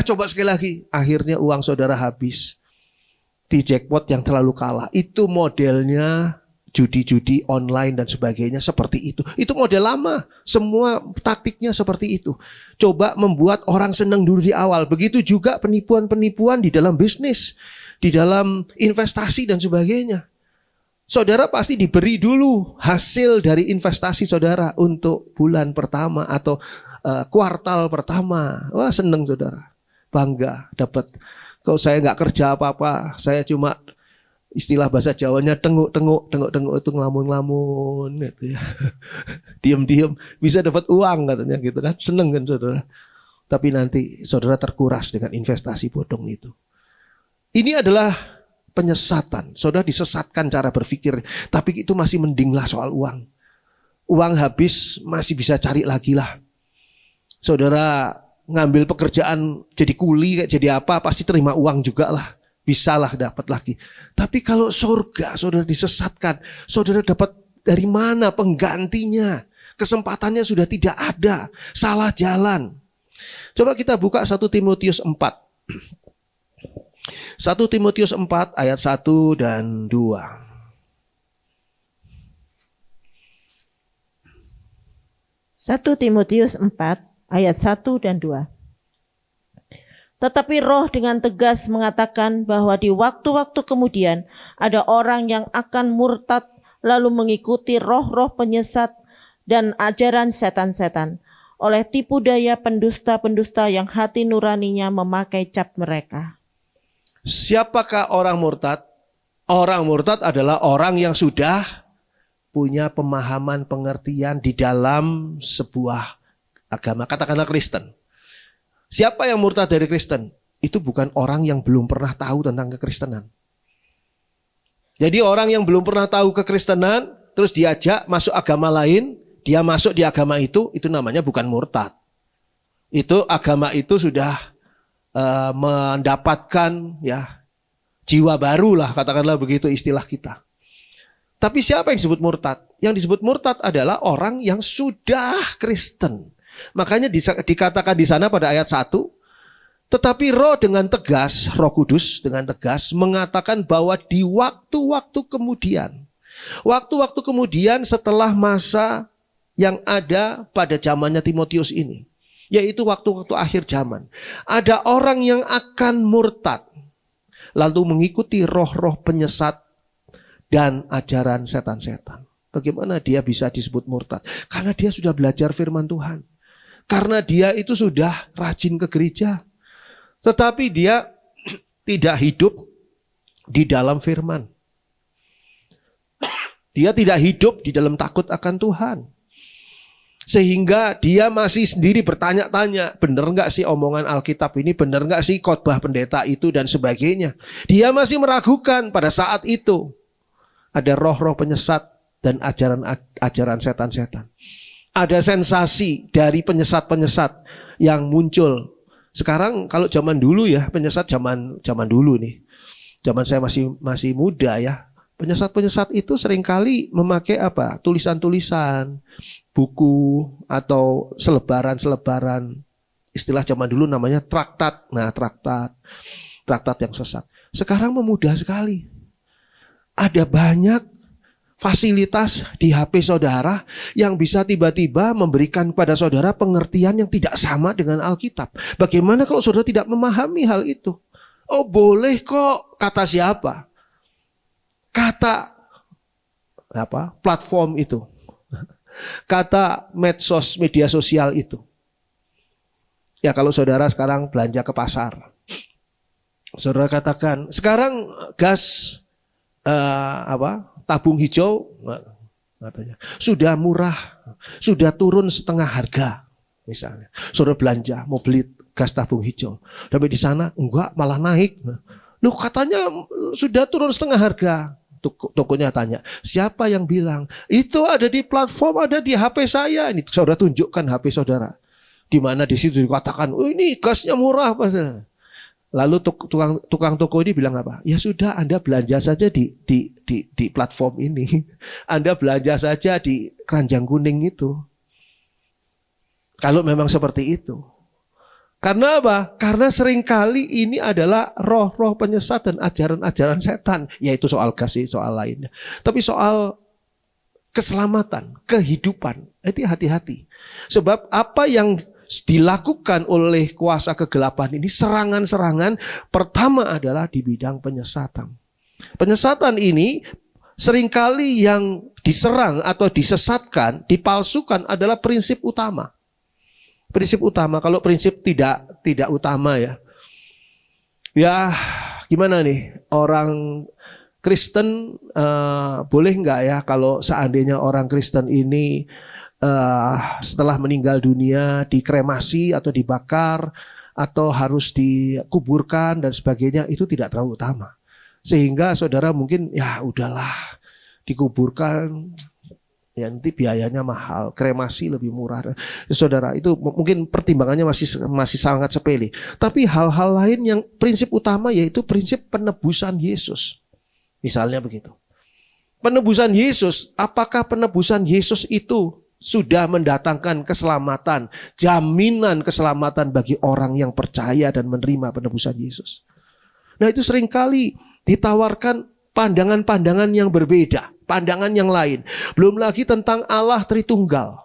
Coba sekali lagi. Akhirnya uang saudara habis di jackpot yang terlalu kalah. Itu modelnya judi-judi online dan sebagainya seperti itu. Itu model lama. Semua taktiknya seperti itu. Coba membuat orang senang dulu di awal. Begitu juga penipuan-penipuan di dalam bisnis, di dalam investasi dan sebagainya. Saudara pasti diberi dulu hasil dari investasi saudara untuk bulan pertama atau kuartal pertama. Wah, senang saudara. Bangga dapat. Kalau saya nggak kerja apa-apa, saya cuma istilah bahasa Jawanya tenguk itu ngelamun gitu ya. Diam-diam bisa dapat uang katanya gitu kan. Seneng kan saudara. Tapi nanti saudara terkuras dengan investasi bodong itu. Ini adalah penyesatan. Saudara disesatkan cara berpikir, tapi itu masih mendinglah soal uang. Uang habis masih bisa cari lagi lah. Saudara ngambil pekerjaan jadi kuli kayak jadi apa, pasti terima uang juga lah. Bisalah dapat lagi. Tapi kalau surga saudara disesatkan, saudara dapat dari mana penggantinya? Kesempatannya sudah tidak ada. Salah jalan. Coba kita buka 1 Timotius 4. 1 Timotius 4 ayat 1 dan 2. 1 Timotius 4 ayat 1 dan 2. Tetapi Roh dengan tegas mengatakan bahwa di waktu-waktu kemudian ada orang yang akan murtad lalu mengikuti roh-roh penyesat dan ajaran setan-setan oleh tipu daya pendusta-pendusta yang hati nuraninya memakai cap mereka. Siapakah orang murtad? Orang murtad adalah orang yang sudah punya pemahaman pengertian di dalam sebuah agama, katakanlah Kristen. Siapa yang murtad dari Kristen? Itu bukan orang yang belum pernah tahu tentang kekristenan. Jadi orang yang belum pernah tahu kekristenan, terus diajak masuk agama lain, dia masuk di agama itu namanya bukan murtad. Itu agama itu sudah mendapatkan ya jiwa baru lah, katakanlah begitu istilah kita. Tapi siapa yang disebut murtad? Yang disebut murtad adalah orang yang sudah Kristen. Makanya dikatakan di sana pada ayat 1, tetapi Roh dengan tegas, Roh Kudus dengan tegas mengatakan bahwa di waktu-waktu kemudian setelah masa yang ada pada zamannya Timotius ini, yaitu waktu-waktu akhir zaman, ada orang yang akan murtad lalu mengikuti roh-roh penyesat dan ajaran setan-setan. Bagaimana dia bisa disebut murtad? Karena dia sudah belajar firman Tuhan. Karena dia itu sudah rajin ke gereja. Tetapi dia tidak hidup di dalam firman. Dia tidak hidup di dalam takut akan Tuhan. Sehingga dia masih sendiri bertanya-tanya, benar nggak sih omongan Alkitab ini, benar nggak sih khotbah pendeta itu dan sebagainya. Dia masih meragukan pada saat itu. Ada roh-roh penyesat dan ajaran setan-setan. Ada sensasi dari penyesat-penyesat yang muncul. Sekarang kalau zaman dulu ya, penyesat zaman dulu nih. Zaman saya masih muda ya. Penyesat-penyesat itu seringkali memakai apa? Tulisan-tulisan, buku atau selebaran-selebaran. Istilah zaman dulu namanya traktat. Nah, traktat yang sesat. Sekarang memudah sekali. Ada banyak fasilitas di HP saudara yang bisa tiba-tiba memberikan kepada saudara pengertian yang tidak sama dengan Alkitab. Bagaimana kalau saudara tidak memahami hal itu? Oh boleh kok, kata siapa? Kata apa? Platform itu. Kata medsos, media sosial itu. Ya kalau saudara sekarang belanja ke pasar. Saudara katakan, sekarang gas tabung hijau katanya sudah murah, sudah turun setengah harga. Misalnya, saudara belanja mau beli gas tabung hijau, tapi di sana enggak malah naik. Loh katanya sudah turun setengah harga. Tokonya tanya, siapa yang bilang? Itu ada di platform, ada di HP saya. Ini saudara tunjukkan HP saudara. Di mana di situ dikatakan, oh ini gasnya murah Mas. Lalu tukang toko ini bilang apa? Ya sudah, Anda belanja saja di platform ini. Anda belanja saja di keranjang kuning itu. Kalau memang seperti itu. Karena apa? Karena seringkali ini adalah roh-roh penyesat dan ajaran-ajaran setan. Yaitu soal kasih, soal lainnya. Tapi soal keselamatan, kehidupan, itu hati-hati. Sebab apa yang dilakukan oleh kuasa kegelapan ini, serangan-serangan pertama adalah di bidang penyesatan. Penyesatan ini seringkali yang diserang atau disesatkan, dipalsukan adalah prinsip utama. Prinsip utama, kalau prinsip tidak utama ya. Ya gimana nih, orang Kristen boleh nggak ya kalau seandainya orang Kristen ini setelah meninggal dunia dikremasi atau dibakar atau harus dikuburkan dan sebagainya, itu tidak terlalu utama. Sehingga saudara mungkin ya udahlah dikuburkan, ya nanti biayanya mahal, kremasi lebih murah. Saudara, itu mungkin pertimbangannya masih sangat sepele. Tapi hal-hal lain yang prinsip utama yaitu prinsip penebusan Yesus. Misalnya begitu. Penebusan Yesus, apakah penebusan Yesus itu sudah mendatangkan keselamatan, jaminan keselamatan bagi orang yang percaya dan menerima penebusan Yesus? Nah itu seringkali ditawarkan pandangan-pandangan yang berbeda, pandangan yang lain. Belum lagi tentang Allah Tritunggal.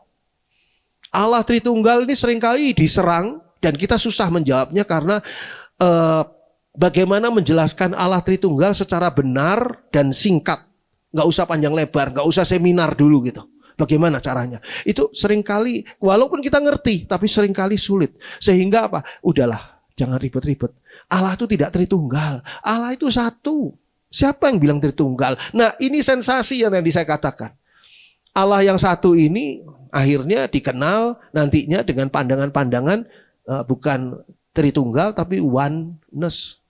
Allah Tritunggal ini seringkali diserang dan kita susah menjawabnya karena bagaimana menjelaskan Allah Tritunggal secara benar dan singkat. Nggak usah panjang lebar, nggak usah seminar dulu gitu. Bagaimana caranya? Itu seringkali, walaupun kita ngerti, tapi seringkali sulit. Sehingga apa? Udahlah, jangan ribet-ribet. Allah itu tidak Tritunggal. Allah itu satu. Siapa yang bilang Tritunggal? Nah, ini sensasi yang tadi saya katakan. Allah yang satu ini akhirnya dikenal nantinya dengan pandangan-pandangan bukan Tritunggal tapi oneness.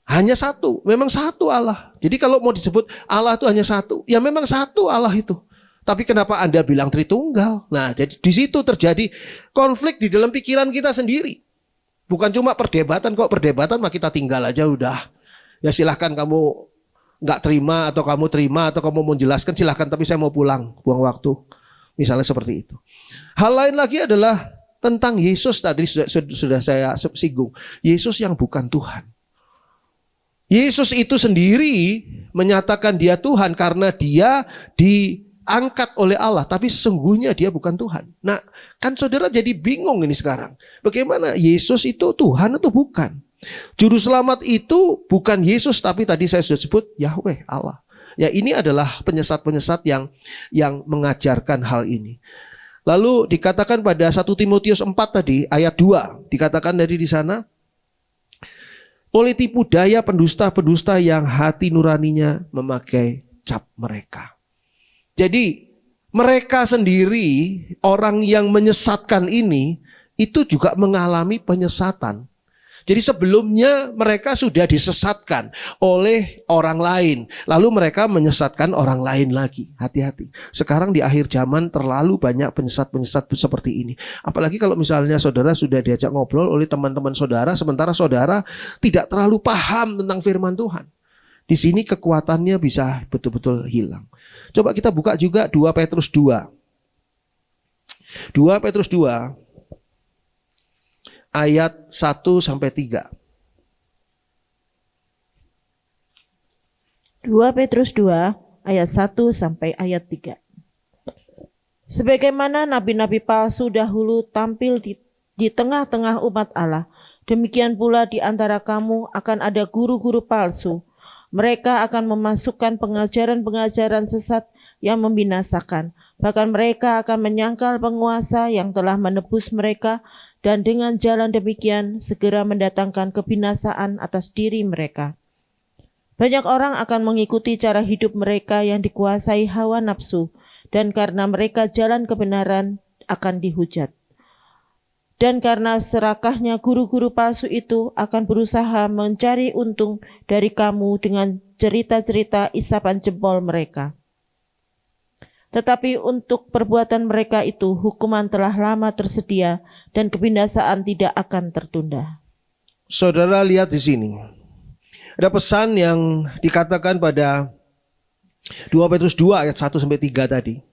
Hanya satu, memang satu Allah. Jadi kalau mau disebut Allah itu hanya satu, ya memang satu Allah itu. Tapi kenapa Anda bilang Tritunggal? Nah, jadi di situ terjadi konflik di dalam pikiran kita sendiri. Bukan cuma perdebatan, kok perdebatan mah kita tinggal aja udah. Ya silahkan kamu nggak terima atau kamu terima atau kamu mau jelaskan silahkan, tapi saya mau pulang, buang waktu. Misalnya seperti itu. Hal lain lagi adalah tentang Yesus tadi sudah saya singgung. Yesus yang bukan Tuhan. Yesus itu sendiri menyatakan dia Tuhan karena dia diangkat oleh Allah, tapi sesungguhnya dia bukan Tuhan. Nah, kan saudara jadi bingung ini sekarang. Bagaimana Yesus itu Tuhan atau bukan? Juru selamat itu bukan Yesus, tapi tadi saya sudah sebut Yahweh Allah. Ya, ini adalah penyesat-penyesat yang mengajarkan hal ini. Lalu dikatakan pada 1 Timotius 4 tadi ayat 2, dikatakan dari di sana, oleh tipu daya pendusta-pendusta yang hati nuraninya memakai cap mereka. Jadi mereka sendiri, orang yang menyesatkan ini, itu juga mengalami penyesatan. Jadi sebelumnya mereka sudah disesatkan oleh orang lain. Lalu mereka menyesatkan orang lain lagi. Hati-hati. Sekarang di akhir zaman terlalu banyak penyesat-penyesat seperti ini. Apalagi kalau misalnya saudara sudah diajak ngobrol oleh teman-teman saudara, sementara saudara tidak terlalu paham tentang firman Tuhan. Di sini kekuatannya bisa betul-betul hilang. Coba kita buka juga 2 Petrus 2. 2 Petrus 2. Ayat 1-3. 2 Petrus 2 ayat 1 sampai ayat 3. Sebagaimana nabi-nabi palsu dahulu tampil di tengah-tengah umat Allah, demikian pula di antara kamu akan ada guru-guru palsu. Mereka akan memasukkan pengajaran-pengajaran sesat yang membinasakan. Bahkan mereka akan menyangkal penguasa yang telah menebus mereka, dan dengan jalan demikian segera mendatangkan kebinasaan atas diri mereka. Banyak orang akan mengikuti cara hidup mereka yang dikuasai hawa nafsu, dan karena mereka jalan kebenaran akan dihujat. Dan karena serakahnya guru-guru palsu itu akan berusaha mencari untung dari kamu dengan cerita-cerita isapan jempol mereka. Tetapi untuk perbuatan mereka itu hukuman telah lama tersedia dan kebinasaan tidak akan tertunda. Saudara lihat di sini. Ada pesan yang dikatakan pada 2 Petrus 2 ayat 1-3 tadi.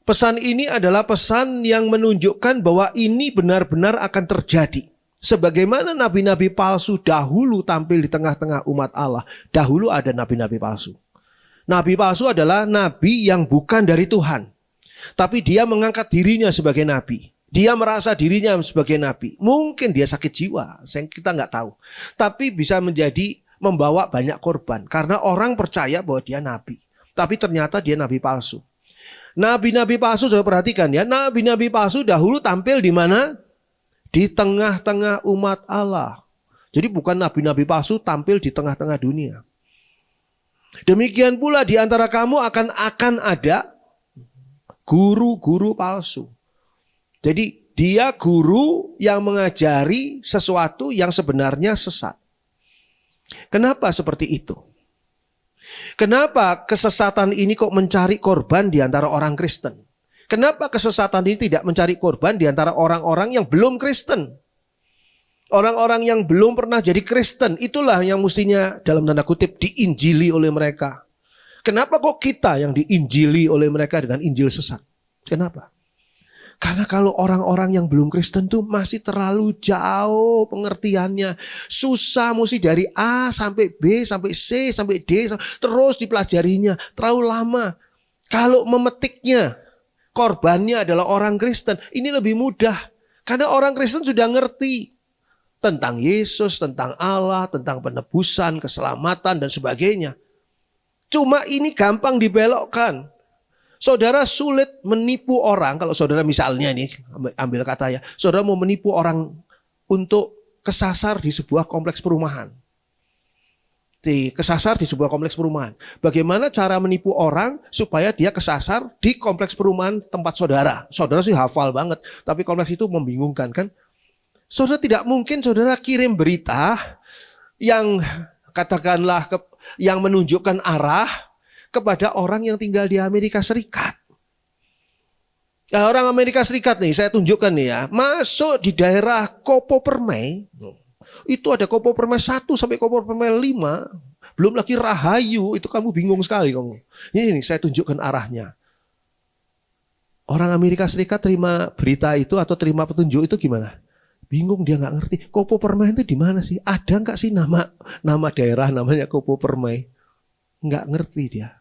Pesan ini adalah pesan yang menunjukkan bahwa ini benar-benar akan terjadi. Sebagaimana nabi-nabi palsu dahulu tampil di tengah-tengah umat Allah. Dahulu ada nabi-nabi palsu. Nabi palsu adalah nabi yang bukan dari Tuhan. Tapi dia mengangkat dirinya sebagai nabi. Dia merasa dirinya sebagai nabi. Mungkin dia sakit jiwa, kita nggak tahu. Tapi bisa menjadi membawa banyak korban. Karena orang percaya bahwa dia nabi. Tapi ternyata dia nabi palsu. Nabi-nabi palsu, saya perhatikan ya. Nabi-nabi palsu dahulu tampil di mana? Di tengah-tengah umat Allah. Jadi bukan nabi-nabi palsu tampil di tengah-tengah dunia. Demikian pula di antara kamu akan ada guru-guru palsu. Jadi dia guru yang mengajari sesuatu yang sebenarnya sesat. Kenapa seperti itu? Kenapa kesesatan ini kok mencari korban di antara orang Kristen? Kenapa kesesatan ini tidak mencari korban di antara orang-orang yang belum Kristen? Orang-orang yang belum pernah jadi Kristen, itulah yang mestinya dalam tanda kutip diinjili oleh mereka. Kenapa kok kita yang diinjili oleh mereka dengan Injil sesat? Kenapa? Karena kalau orang-orang yang belum Kristen tuh masih terlalu jauh pengertiannya. Susah, mesti dari A sampai B, sampai C, sampai D, terus dipelajarinya. Terlalu lama. Kalau memetiknya, korbannya adalah orang Kristen, ini lebih mudah. Karena orang Kristen sudah ngerti. tentang Yesus, tentang Allah, tentang penebusan, keselamatan, dan sebagainya. Cuma ini gampang dibelokkan. Saudara sulit menipu orang, kalau saudara misalnya nih, ambil kata ya, saudara mau menipu orang untuk kesasar di sebuah kompleks perumahan. Kesasar di sebuah kompleks perumahan. Bagaimana cara menipu orang supaya dia kesasar di kompleks perumahan tempat saudara? Saudara sih hafal banget, tapi kompleks itu membingungkan kan? Saudara tidak mungkin saudara kirim berita yang katakanlah yang menunjukkan arah kepada orang yang tinggal di Amerika Serikat. Nah, orang Amerika Serikat nih, saya tunjukkan nih ya, masuk di daerah Kopo Permai. Itu ada Kopo Permai 1 sampai Kopo Permai 5. Belum lagi Rahayu, itu kamu bingung sekali kamu. Ini saya tunjukkan arahnya. Orang Amerika Serikat terima berita itu atau terima petunjuk itu gimana? Bingung, dia nggak ngerti. Kopo Permai itu di mana sih? Ada nggak sih nama daerah namanya Kopo Permai? Nggak ngerti dia.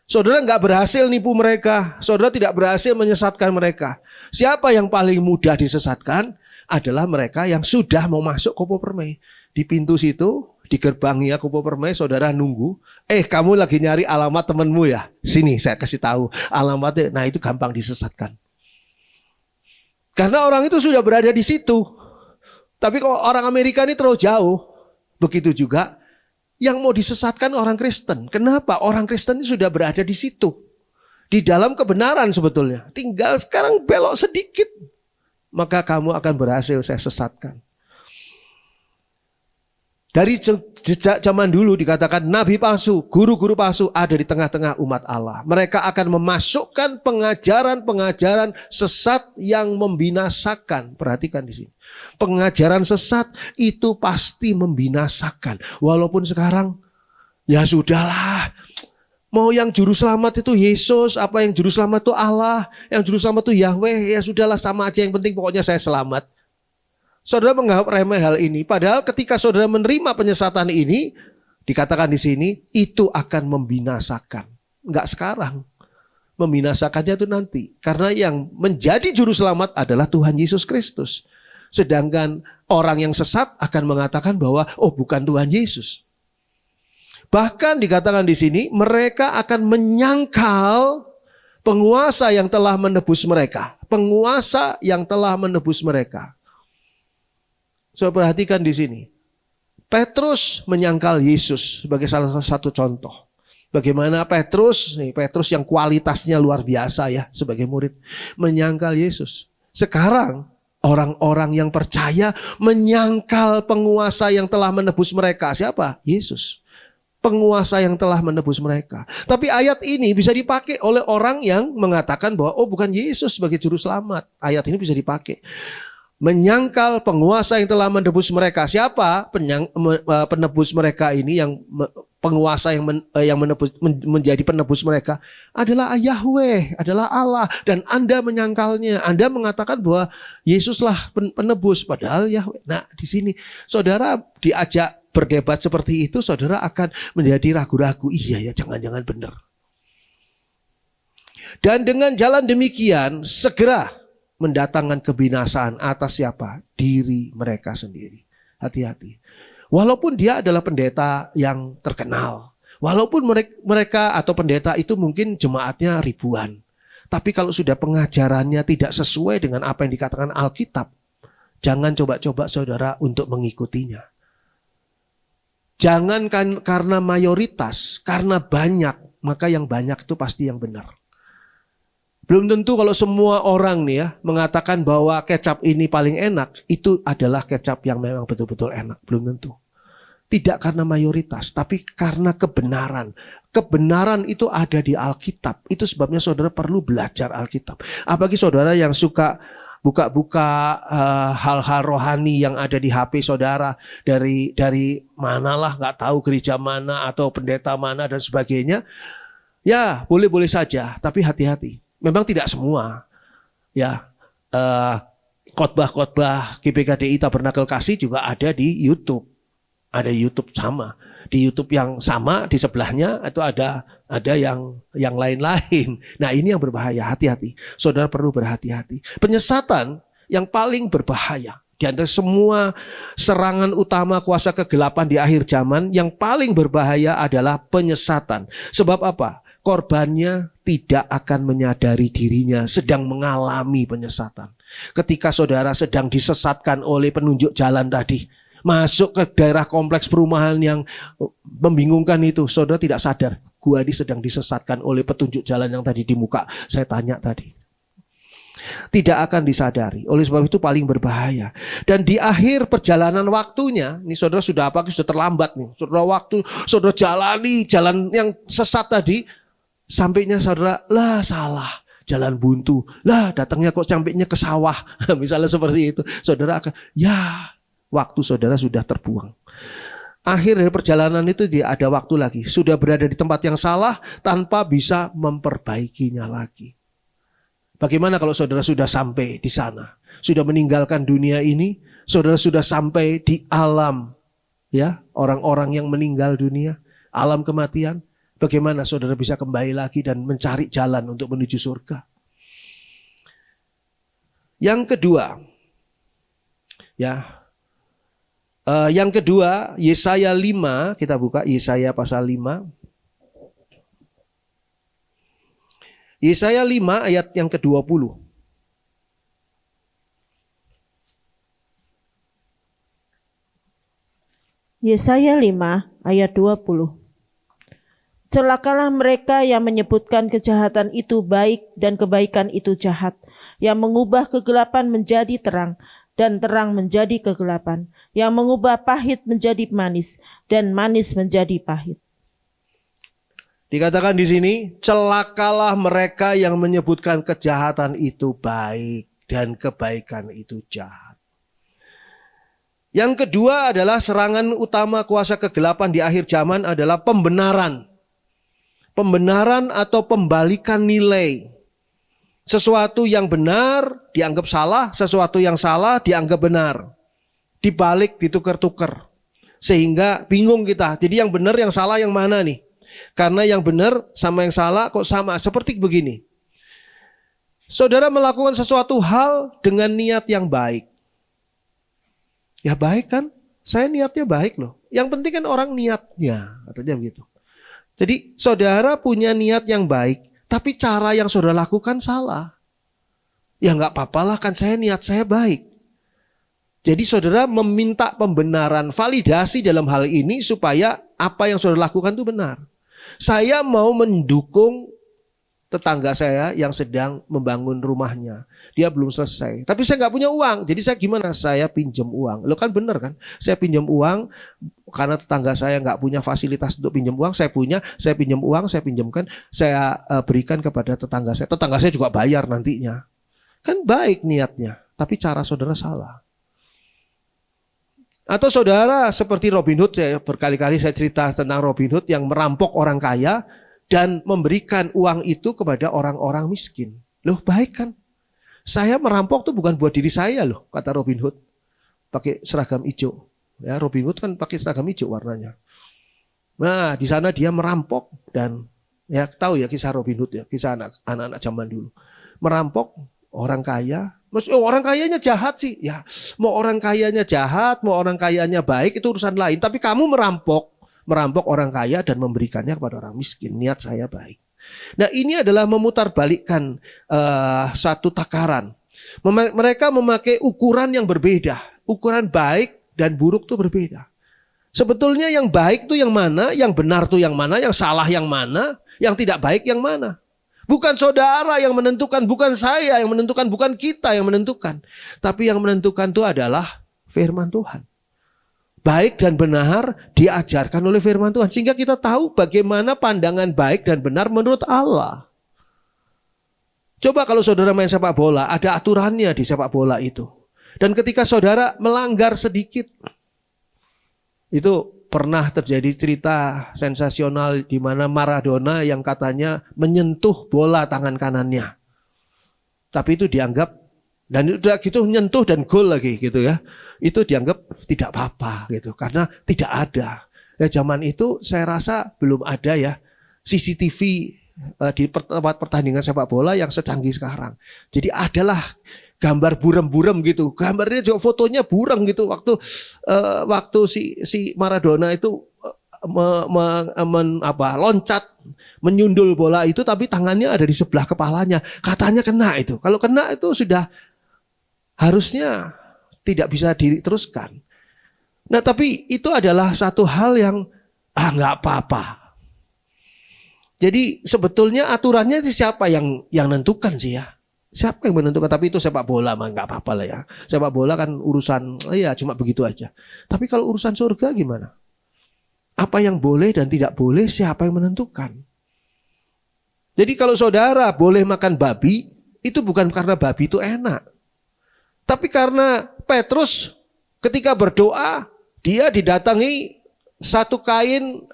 Saudara nggak berhasil nipu mereka. Saudara tidak berhasil menyesatkan mereka. Siapa yang paling mudah disesatkan? Adalah mereka yang sudah mau masuk Kopo Permai. Di pintu situ, di gerbangnya Kopo Permai, saudara nunggu. Kamu lagi nyari alamat temanmu ya? Sini saya kasih tahu alamatnya. Nah itu gampang disesatkan. Karena orang itu sudah berada di situ. Tapi kalau orang Amerika ini terlalu jauh. Begitu juga yang mau disesatkan orang Kristen. Kenapa? Orang Kristen ini sudah berada di situ. Di dalam kebenaran sebetulnya. Tinggal sekarang belok sedikit. Maka kamu akan berhasil saya sesatkan. Dari jejak zaman dulu dikatakan nabi palsu, guru-guru palsu ada di tengah-tengah umat Allah. Mereka akan memasukkan pengajaran-pengajaran sesat yang membinasakan. Perhatikan di sini. Pengajaran sesat itu pasti membinasakan. Walaupun sekarang ya sudahlah. Mau yang juru selamat itu Yesus, apa yang juru selamat itu Allah, yang juru selamat itu Yahweh, ya sudahlah sama aja, yang penting pokoknya saya selamat. Saudara menganggap remeh hal ini, padahal ketika saudara menerima penyesatan ini, dikatakan di sini, itu akan membinasakan. Enggak sekarang, membinasakannya itu nanti. Karena yang menjadi juru selamat adalah Tuhan Yesus Kristus. Sedangkan orang yang sesat akan mengatakan bahwa, oh bukan Tuhan Yesus. Bahkan dikatakan di sini mereka akan menyangkal penguasa yang telah menebus mereka. Penguasa yang telah menebus mereka. So perhatikan di sini. Petrus menyangkal Yesus sebagai salah satu contoh. Bagaimana Petrus yang kualitasnya luar biasa ya sebagai murid, menyangkal Yesus. Sekarang orang-orang yang percaya menyangkal penguasa yang telah menebus mereka. Siapa? Yesus. Penguasa yang telah menebus mereka. Tapi ayat ini bisa dipakai oleh orang yang mengatakan bahwa oh bukan Yesus sebagai juru selamat. Ayat ini bisa dipakai. Menyangkal penguasa yang telah menebus mereka. Siapa penebus mereka ini, yang penguasa yang menebus, menjadi penebus mereka adalah Yahweh, adalah Allah, dan Anda menyangkalnya. Anda mengatakan bahwa Yesuslah penebus, padahal Yahweh. Nah, di sini saudara diajak berdebat seperti itu, saudara akan menjadi ragu-ragu. Iya ya, jangan-jangan benar. Dan dengan jalan demikian segera mendatangkan kebinasaan atas siapa? Diri mereka sendiri. Hati-hati. Walaupun dia adalah pendeta yang terkenal, walaupun mereka atau pendeta itu mungkin jemaatnya ribuan, tapi kalau sudah pengajarannya tidak sesuai dengan apa yang dikatakan Alkitab, jangan coba-coba saudara untuk mengikutinya. Jangan karena mayoritas, karena banyak, maka yang banyak itu pasti yang benar. Belum tentu kalau semua orang nih ya mengatakan bahwa kecap ini paling enak, itu adalah kecap yang memang betul-betul enak. Belum tentu. Tidak karena mayoritas, tapi karena kebenaran. Kebenaran itu ada di Alkitab. Itu sebabnya saudara perlu belajar Alkitab. Apalagi saudara yang suka buka-buka hal-hal rohani yang ada di HP saudara, dari manalah, nggak tahu gereja mana atau pendeta mana dan sebagainya. Ya boleh-boleh saja, tapi hati-hati. Memang tidak semua. Ya khotbah-khotbah GPKDI Tabernakel Kasih juga ada di YouTube. Ada YouTube sama. Di YouTube yang sama di sebelahnya itu ada yang lain-lain. Nah, ini yang berbahaya, hati-hati. Saudara perlu berhati-hati. Penyesatan yang paling berbahaya Di antara semua serangan utama kuasa kegelapan di akhir zaman, yang paling berbahaya adalah penyesatan. Sebab apa? Korbannya tidak akan menyadari dirinya sedang mengalami penyesatan. Ketika saudara sedang disesatkan oleh penunjuk jalan tadi, masuk ke daerah kompleks perumahan yang membingungkan itu, saudara tidak sadar, gua ini sedang disesatkan oleh petunjuk jalan yang tadi di muka saya tanya tadi. Tidak akan disadari. Oleh sebab itu paling berbahaya. Dan di akhir perjalanan waktunya, ini saudara sudah apa? Sudah terlambat nih. Saudara jalani jalan yang sesat tadi, sampainya saudara, lah salah, jalan buntu. Lah datangnya kok sampainya ke sawah. Misalnya seperti itu. Saudara akan, ya waktu saudara sudah terbuang. Akhir dari perjalanan itu dia ada waktu lagi. Sudah berada di tempat yang salah tanpa bisa memperbaikinya lagi. Bagaimana kalau saudara sudah sampai di sana? Sudah meninggalkan dunia ini, saudara sudah sampai di alam, ya, orang-orang yang meninggal dunia, alam kematian. Bagaimana saudara bisa kembali lagi dan mencari jalan untuk menuju surga? Yang kedua, ya, yang kedua, Yesaya 5, kita buka Yesaya pasal 5. Yesaya 5 ayat yang ke-20. Yesaya 5 ayat 20. Celakalah mereka yang menyebutkan kejahatan itu baik dan kebaikan itu jahat, yang mengubah kegelapan menjadi terang dan terang menjadi kegelapan, yang mengubah pahit menjadi manis dan manis menjadi pahit. Dikatakan di sini, celakalah mereka yang menyebutkan kejahatan itu baik dan kebaikan itu jahat. Yang kedua adalah serangan utama kuasa kegelapan di akhir zaman adalah pembenaran. Pembenaran atau pembalikan nilai. Sesuatu yang benar dianggap salah, sesuatu yang salah dianggap benar. Dibalik, ditukar-tukar. Sehingga bingung kita. Jadi yang benar, yang salah, yang mana nih? Karena yang benar sama yang salah kok sama. Seperti begini. Saudara melakukan sesuatu hal dengan niat yang baik. Ya baik kan? Saya niatnya baik loh. Yang penting kan orang niatnya. Katanya begitu. Jadi saudara punya niat yang baik. Tapi cara yang saudara lakukan salah. Ya gak apa-apalah kan niat saya baik. Jadi saudara meminta pembenaran, validasi dalam hal ini supaya apa yang saudara lakukan itu benar. Saya mau mendukung tetangga saya yang sedang membangun rumahnya. Dia belum selesai. Tapi saya nggak punya uang. Jadi saya gimana? Saya pinjam uang. Lo kan benar kan? Saya pinjam uang karena tetangga saya nggak punya fasilitas untuk pinjam uang. Saya punya. Saya pinjam uang. Saya pinjamkan. Saya berikan kepada tetangga saya. Tetangga saya juga bayar nantinya. Kan baik niatnya. Tapi cara saudara salah. Atau saudara seperti Robin Hood, berkali-kali saya cerita tentang Robin Hood yang merampok orang kaya dan memberikan uang itu kepada orang-orang miskin. Loh baik kan? Saya merampok tuh bukan buat diri saya loh, kata Robin Hood. Pakai seragam hijau. Ya, Robin Hood kan pakai seragam hijau warnanya. Nah di sana dia merampok dan ya tahu ya kisah Robin Hood ya, kisah anak-anak zaman dulu. Merampok orang kaya. Orang kayanya jahat sih. Ya, mau orang kayanya jahat, mau orang kayanya baik itu urusan lain. Tapi kamu merampok orang kaya dan memberikannya kepada orang miskin. Niat saya baik. Nah, ini adalah memutarbalikkan satu takaran. Mereka memakai ukuran yang berbeda. Ukuran baik dan buruk itu berbeda. Sebetulnya yang baik itu yang mana, yang benar itu yang mana, yang salah yang mana, yang tidak baik yang mana. Bukan saudara yang menentukan, bukan saya yang menentukan, bukan kita yang menentukan. Tapi yang menentukan itu adalah firman Tuhan. Baik dan benar diajarkan oleh firman Tuhan. Sehingga kita tahu bagaimana pandangan baik dan benar menurut Allah. Coba kalau saudara main sepak bola, ada aturannya di sepak bola itu. Dan ketika saudara melanggar sedikit, itu pernah terjadi cerita sensasional di mana Maradona yang katanya menyentuh bola tangan kanannya. Tapi itu dianggap, dan udah gitu nyentuh dan gol lagi gitu ya. Itu dianggap tidak apa-apa gitu karena tidak ada. Ya zaman itu saya rasa belum ada ya CCTV di tempat pertandingan sepak bola yang secanggih sekarang. Jadi adalah gambar burem-burem gitu. Gambarnya juga fotonya burem gitu. Waktu si Maradona itu loncat menyundul bola itu, tapi tangannya ada di sebelah kepalanya. Katanya kena itu. Kalau kena itu sudah harusnya tidak bisa diteruskan. Nah, tapi itu adalah satu hal yang nggak apa-apa. Jadi sebetulnya aturannya siapa yang nentukan sih ya? Siapa yang menentukan? Tapi itu sepak bola mah nggak apa-apa lah ya. Sepak bola kan urusan ya cuma begitu aja. Tapi kalau urusan surga gimana? Apa yang boleh dan tidak boleh, siapa yang menentukan? Jadi kalau saudara boleh makan babi, itu bukan karena babi itu enak. Tapi karena Petrus ketika berdoa, dia didatangi satu kain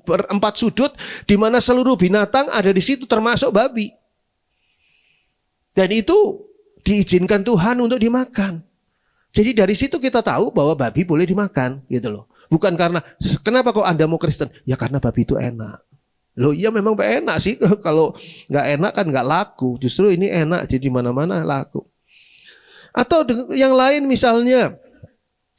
4 sudut, di mana seluruh binatang ada di situ termasuk babi. Dan itu diizinkan Tuhan untuk dimakan. Jadi dari situ kita tahu bahwa babi boleh dimakan gitu loh. Bukan karena, kenapa kok Anda mau Kristen? Ya karena babi itu enak. Loh iya memang enak sih. Kalau nggak enak kan nggak laku. Justru ini enak, jadi mana-mana laku. Atau yang lain misalnya,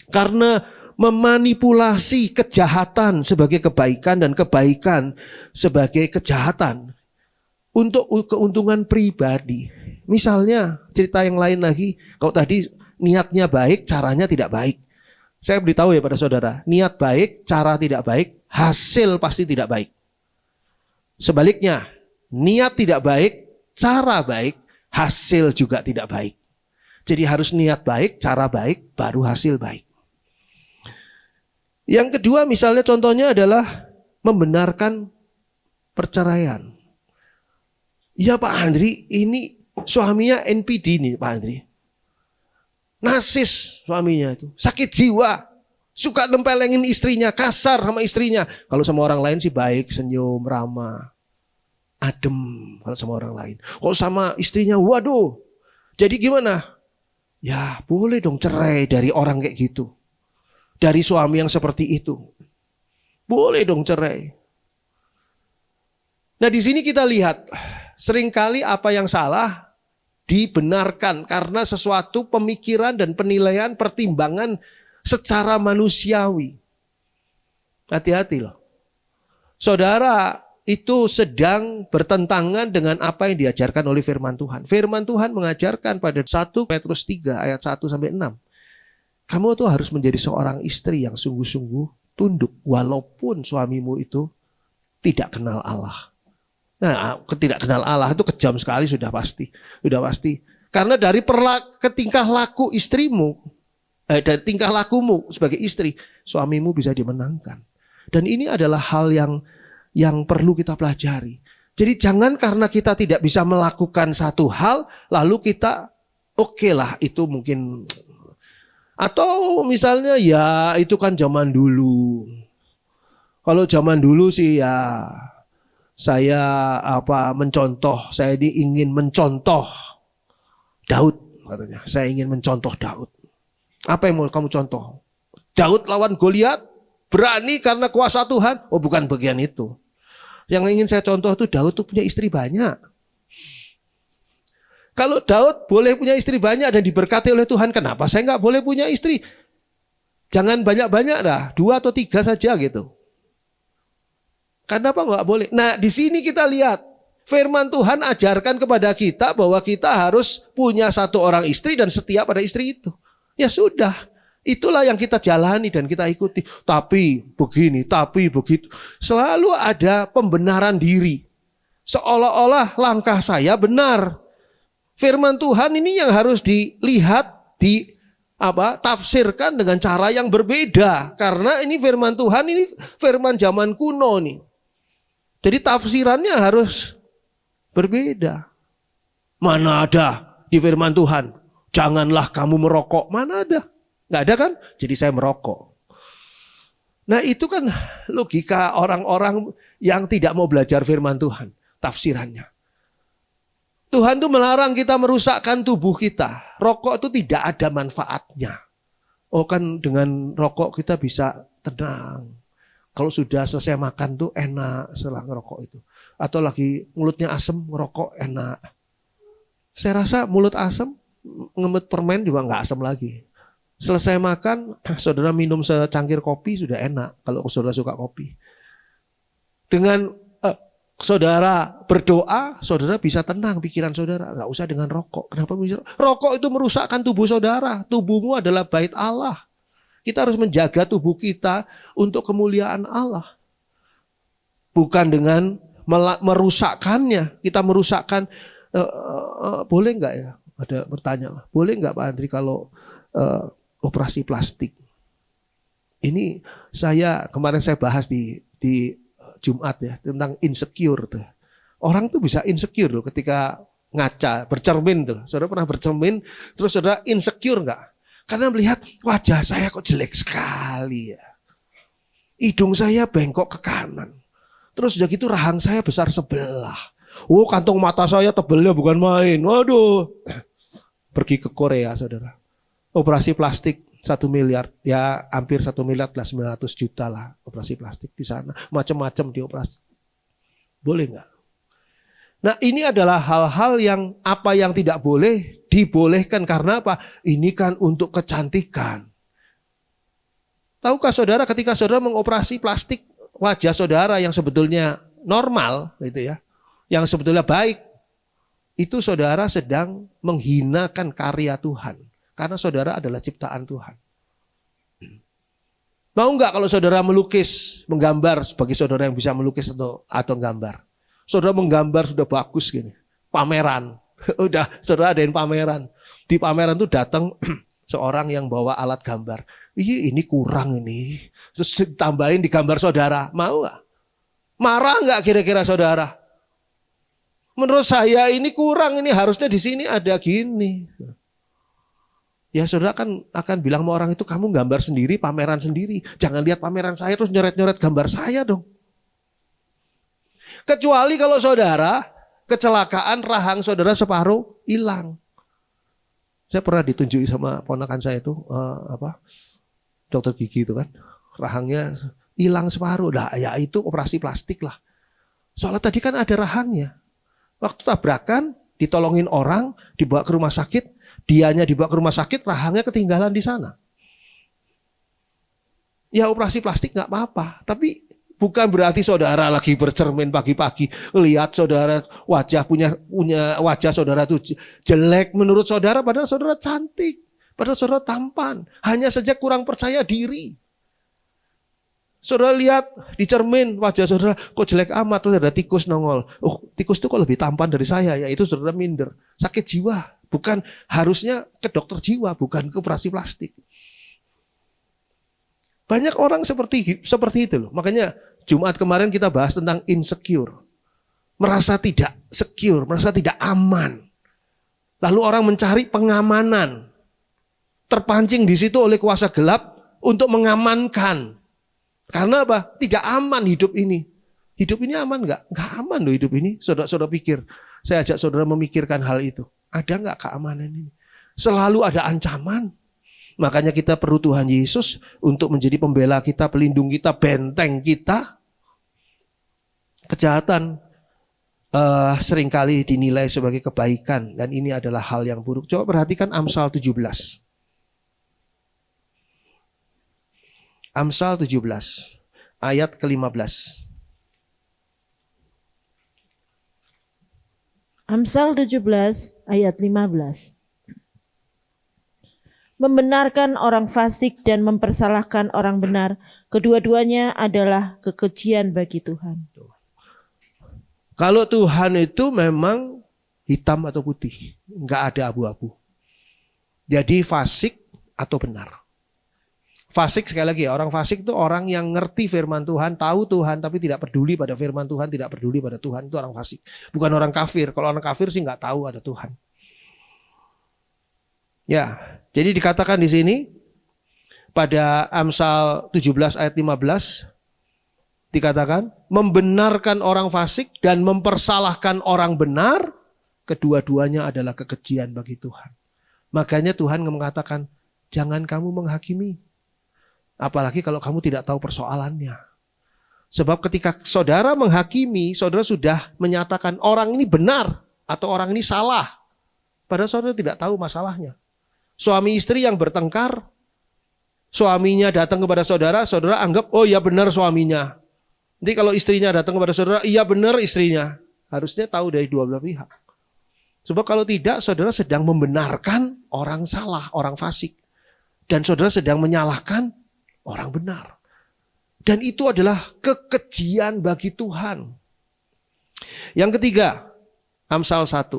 karena memanipulasi kejahatan sebagai kebaikan dan kebaikan sebagai kejahatan untuk keuntungan pribadi. Misalnya cerita yang lain lagi, kalau tadi niatnya baik, caranya tidak baik. Saya beritahu ya pada saudara, niat baik, cara tidak baik, hasil pasti tidak baik. Sebaliknya, niat tidak baik, cara baik, hasil juga tidak baik. Jadi harus niat baik, cara baik, baru hasil baik. Yang kedua misalnya contohnya adalah membenarkan perceraian. Ya Pak Andri, ini suaminya NPD nih Pak Andri. Narsis suaminya itu, sakit jiwa, suka nempelengin istrinya, kasar sama istrinya. Kalau sama orang lain sih baik, senyum, ramah, adem kalau sama orang lain. Kalau sama istrinya, waduh. Jadi gimana? Ya boleh dong cerai dari orang kayak gitu. Dari suami yang seperti itu. Boleh dong cerai. Nah di sini kita lihat, seringkali apa yang salah dibenarkan karena sesuatu pemikiran dan penilaian pertimbangan secara manusiawi. Hati-hati loh. Saudara itu sedang bertentangan dengan apa yang diajarkan oleh firman Tuhan. Firman Tuhan mengajarkan pada 1 Petrus 3 ayat 1-6. Kamu tuh harus menjadi seorang istri yang sungguh-sungguh tunduk walaupun suamimu itu tidak kenal Allah. Nah, tidak kenal Allah itu kejam sekali sudah pasti. Sudah pasti. Karena dari tingkah laku istrimu, dari tingkah lakumu sebagai istri, suamimu bisa dimenangkan. Dan ini adalah hal yang perlu kita pelajari. Jadi jangan karena kita tidak bisa melakukan satu hal, lalu kita oke lah itu mungkin. Atau misalnya ya itu kan zaman dulu. Kalau zaman dulu sih ya saya ingin mencontoh Daud katanya. Saya ingin mencontoh Daud. Apa yang mau kamu contoh? Daud lawan Goliat berani karena kuasa Tuhan? Oh bukan bagian itu. Yang ingin saya contoh itu Daud tuh punya istri banyak. Kalau Daud boleh punya istri banyak dan diberkati oleh Tuhan, kenapa saya nggak boleh punya istri? Jangan banyak-banyak dah, 2 atau 3 saja gitu. Kenapa nggak boleh? Nah di sini kita lihat firman Tuhan ajarkan kepada kita bahwa kita harus punya 1 orang istri dan setia pada istri itu. Ya sudah, itulah yang kita jalani dan kita ikuti. Tapi begini, tapi begitu. Selalu ada pembenaran diri. Seolah-olah langkah saya benar. Firman Tuhan ini yang harus dilihat, tafsirkan dengan cara yang berbeda. Karena ini firman Tuhan, ini firman zaman kuno nih. Jadi tafsirannya harus berbeda. Mana ada di firman Tuhan, janganlah kamu merokok. Mana ada? Nggak ada kan? Jadi saya merokok. Nah itu kan logika orang-orang yang tidak mau belajar firman Tuhan. Tafsirannya. Tuhan tuh melarang kita merusakkan tubuh kita. Rokok itu tidak ada manfaatnya. Oh kan dengan rokok kita bisa tenang. Kalau sudah selesai makan tuh enak setelah ngerokok itu. Atau lagi mulutnya asem ngerokok enak. Saya rasa mulut asem ngemut permen juga nggak asam lagi. Selesai makan, saudara minum secangkir kopi sudah enak kalau saudara suka kopi. Dengan saudara berdoa, saudara bisa tenang pikiran saudara. Nggak usah dengan rokok. Kenapa bisa? Rokok itu merusakkan tubuh saudara. Tubuhmu adalah bait Allah. Kita harus menjaga tubuh kita untuk kemuliaan Allah. Bukan dengan merusakkannya. Kita merusakkan, boleh nggak ya? Ada bertanya, boleh nggak Pak Andri kalau operasi plastik? Ini kemarin saya bahas di Jumat ya, tentang insecure tuh. Orang tuh bisa insecure loh ketika ngaca, bercermin tuh. Saudara pernah bercermin, terus saudara insecure nggak? Karena melihat wajah saya kok jelek sekali ya. Hidung saya bengkok ke kanan. Terus udah gitu rahang saya besar sebelah. Oh, kantong mata saya tebelnya bukan main. Waduh. Pergi ke Korea, saudara. Operasi plastik 1 miliar, ya hampir 1 miliar 900 juta lah operasi plastik di sana. Macam-macam dioperasi. Boleh nggak? Nah, ini adalah hal-hal yang apa yang tidak boleh dibolehkan karena apa? Ini kan untuk kecantikan. Tahukah saudara ketika saudara mengoperasi plastik wajah saudara yang sebetulnya normal gitu ya, yang sebetulnya baik, itu saudara sedang menghinakan karya Tuhan. Karena saudara adalah ciptaan Tuhan. Mau nggak kalau saudara melukis, menggambar sebagai saudara yang bisa melukis atau gambar? Saudara menggambar sudah bagus gini, pameran. Udah saudara adain pameran. Di pameran tuh datang seorang yang bawa alat gambar. Ini kurang ini. Terus ditambahin di gambar saudara. Mau nggak? Marah nggak kira-kira saudara? Menurut saya ini kurang, ini harusnya di sini ada gini. Ya saudara akan bilang sama orang itu, kamu gambar sendiri, pameran sendiri. Jangan lihat pameran saya terus nyoret-nyoret gambar saya dong. Kecuali kalau saudara kecelakaan rahang saudara separuh hilang. Saya pernah ditunjuki sama ponakan saya itu, dokter gigi itu kan, rahangnya hilang separuh. Nah ya itu operasi plastik lah. Soalnya tadi kan ada rahangnya. Waktu tabrakan, ditolongin orang, dibawa ke rumah sakit. Dianya dibawa ke rumah sakit, rahangnya ketinggalan di sana. Ya operasi plastik nggak apa-apa, tapi bukan berarti saudara lagi bercermin pagi-pagi lihat saudara punya wajah saudara itu jelek menurut saudara, padahal saudara cantik, padahal saudara tampan, hanya saja kurang percaya diri. Saudara lihat di cermin wajah saudara kok jelek amat, terus ada tikus nongol. Oh, tikus itu kok lebih tampan dari saya, ya itu saudara minder, sakit jiwa. Bukan harusnya ke dokter jiwa, bukan ke operasi plastik. Banyak orang seperti itu loh. Makanya Jumat kemarin kita bahas tentang insecure. Merasa tidak secure, merasa tidak aman. Lalu orang mencari pengamanan. Terpancing di situ oleh kuasa gelap untuk mengamankan. Karena apa? Tidak aman hidup ini. Hidup ini aman nggak? Nggak aman loh hidup ini. Saudara-saudara pikir. Saya ajak saudara memikirkan hal itu. Ada nggak keamanan ini? Selalu ada ancaman. Makanya kita perlu Tuhan Yesus untuk menjadi pembela kita, pelindung kita, benteng kita. Kejahatan seringkali dinilai sebagai kebaikan dan ini adalah hal yang buruk. Coba perhatikan Amsal 17. Amsal 17 ayat ke-15. Amsal 17 ayat 15. Membenarkan orang fasik dan mempersalahkan orang benar, kedua-duanya adalah kekejian bagi Tuhan. Kalau Tuhan itu memang hitam atau putih, nggak ada abu-abu. Jadi fasik atau benar. Fasik sekali lagi, orang fasik itu orang yang ngerti firman Tuhan, tahu Tuhan tapi tidak peduli pada firman Tuhan, tidak peduli pada Tuhan, itu orang fasik. Bukan orang kafir. Kalau orang kafir sih nggak tahu ada Tuhan. Ya, jadi dikatakan di sini pada Amsal 17 ayat 15 dikatakan membenarkan orang fasik dan mempersalahkan orang benar, kedua-duanya adalah kekejian bagi Tuhan. Makanya Tuhan mengatakan jangan kamu menghakimi. Apalagi kalau kamu tidak tahu persoalannya. Sebab ketika saudara menghakimi, saudara sudah menyatakan orang ini benar atau orang ini salah. Padahal saudara tidak tahu masalahnya. Suami istri yang bertengkar, suaminya datang kepada saudara, saudara anggap, oh ya benar suaminya. Nanti kalau istrinya datang kepada saudara, iya benar istrinya. Harusnya tahu dari dua belah pihak. Sebab kalau tidak, saudara sedang membenarkan orang salah, orang fasik. Dan saudara sedang menyalahkan orang benar. Dan itu adalah kekejian bagi Tuhan. Yang ketiga, Amsal 1.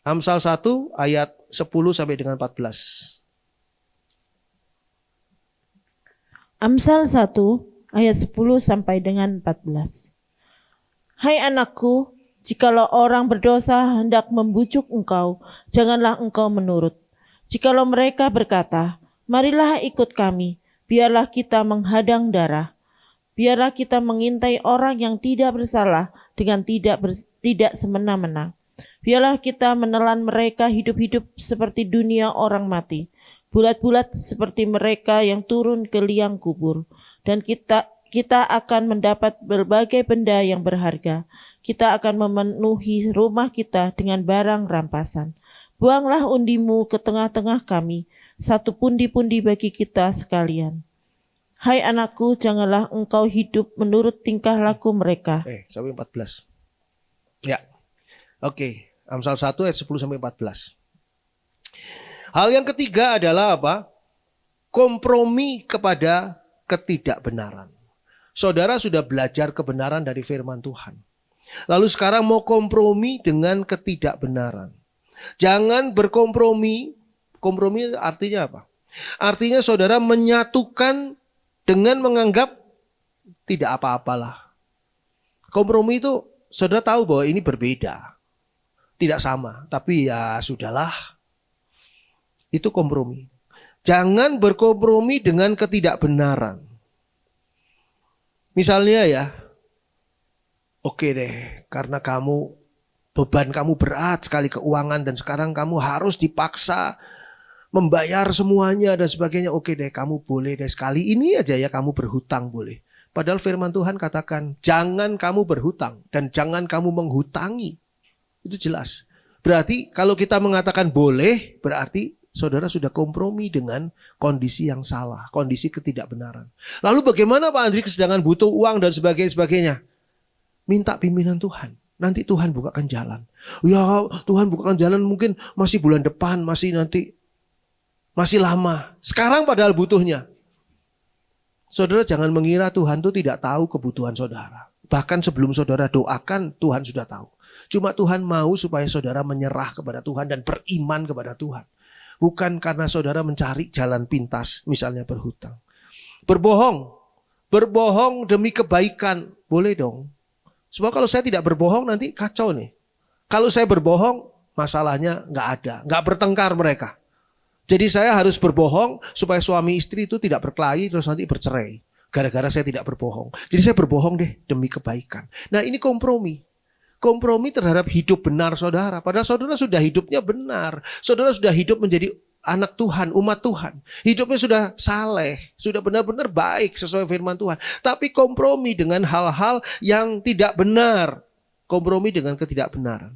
Amsal 1 ayat 10 sampai dengan 14. Amsal 1 ayat 10 sampai dengan 14. Hai anakku, jikalau orang berdosa hendak membujuk engkau, janganlah engkau menurut. Jikalau mereka berkata, marilah ikut kami, biarlah kita menghadang darah. Biarlah kita mengintai orang yang tidak bersalah dengan tidak semena-mena. Biarlah kita menelan mereka hidup-hidup seperti dunia orang mati. Bulat-bulat seperti mereka yang turun ke liang kubur. Dan kita akan mendapat berbagai benda yang berharga. Kita akan memenuhi rumah kita dengan barang rampasan. Buanglah undimu ke tengah-tengah kami, satu pundi-pundi bagi kita sekalian. Hai anakku, janganlah engkau hidup menurut tingkah laku mereka. Sampai 14. Ya. Oke, Amsal 1 ayat 10 sampai 14. Hal yang ketiga adalah apa? Kompromi kepada ketidakbenaran. Saudara sudah belajar kebenaran dari firman Tuhan. Lalu sekarang mau kompromi dengan ketidakbenaran. Jangan berkompromi. Kompromi artinya apa? Artinya saudara menyatukan dengan menganggap tidak apa-apalah. Kompromi itu saudara tahu bahwa ini berbeda. Tidak sama, tapi ya sudahlah. Itu kompromi. Jangan berkompromi dengan ketidakbenaran. Misalnya ya, oke deh, karena beban kamu berat sekali keuangan dan sekarang kamu harus dipaksa membayar semuanya dan sebagainya. Oke deh, kamu boleh deh sekali ini aja ya kamu berhutang boleh. Padahal firman Tuhan katakan jangan kamu berhutang dan jangan kamu menghutangi. Itu jelas. Berarti kalau kita mengatakan boleh, berarti saudara sudah kompromi dengan kondisi yang salah, kondisi ketidakbenaran. Lalu bagaimana Pak Andri sedangkan butuh uang dan sebagainya? Minta pimpinan Tuhan. Nanti Tuhan bukakan jalan. Ya Tuhan bukakan jalan mungkin masih bulan depan, masih lama. Sekarang padahal butuhnya. Saudara jangan mengira Tuhan itu tidak tahu kebutuhan saudara. Bahkan sebelum saudara doakan, Tuhan sudah tahu. Cuma Tuhan mau supaya saudara menyerah kepada Tuhan dan beriman kepada Tuhan. Bukan karena saudara mencari jalan pintas, misalnya berhutang. Berbohong demi kebaikan, boleh dong. Sebab kalau saya tidak berbohong nanti kacau nih. Kalau saya berbohong, masalahnya nggak ada, nggak bertengkar mereka. Jadi saya harus berbohong supaya suami istri itu tidak berkelahi terus nanti bercerai. Gara-gara saya tidak berbohong. Jadi saya berbohong deh demi kebaikan. Nah ini kompromi. Kompromi terhadap hidup benar saudara. Padahal saudara sudah hidupnya benar. Saudara sudah hidup menjadi anak Tuhan, umat Tuhan. Hidupnya sudah saleh, sudah benar-benar baik sesuai firman Tuhan. Tapi kompromi dengan hal-hal yang tidak benar. Kompromi dengan ketidakbenaran.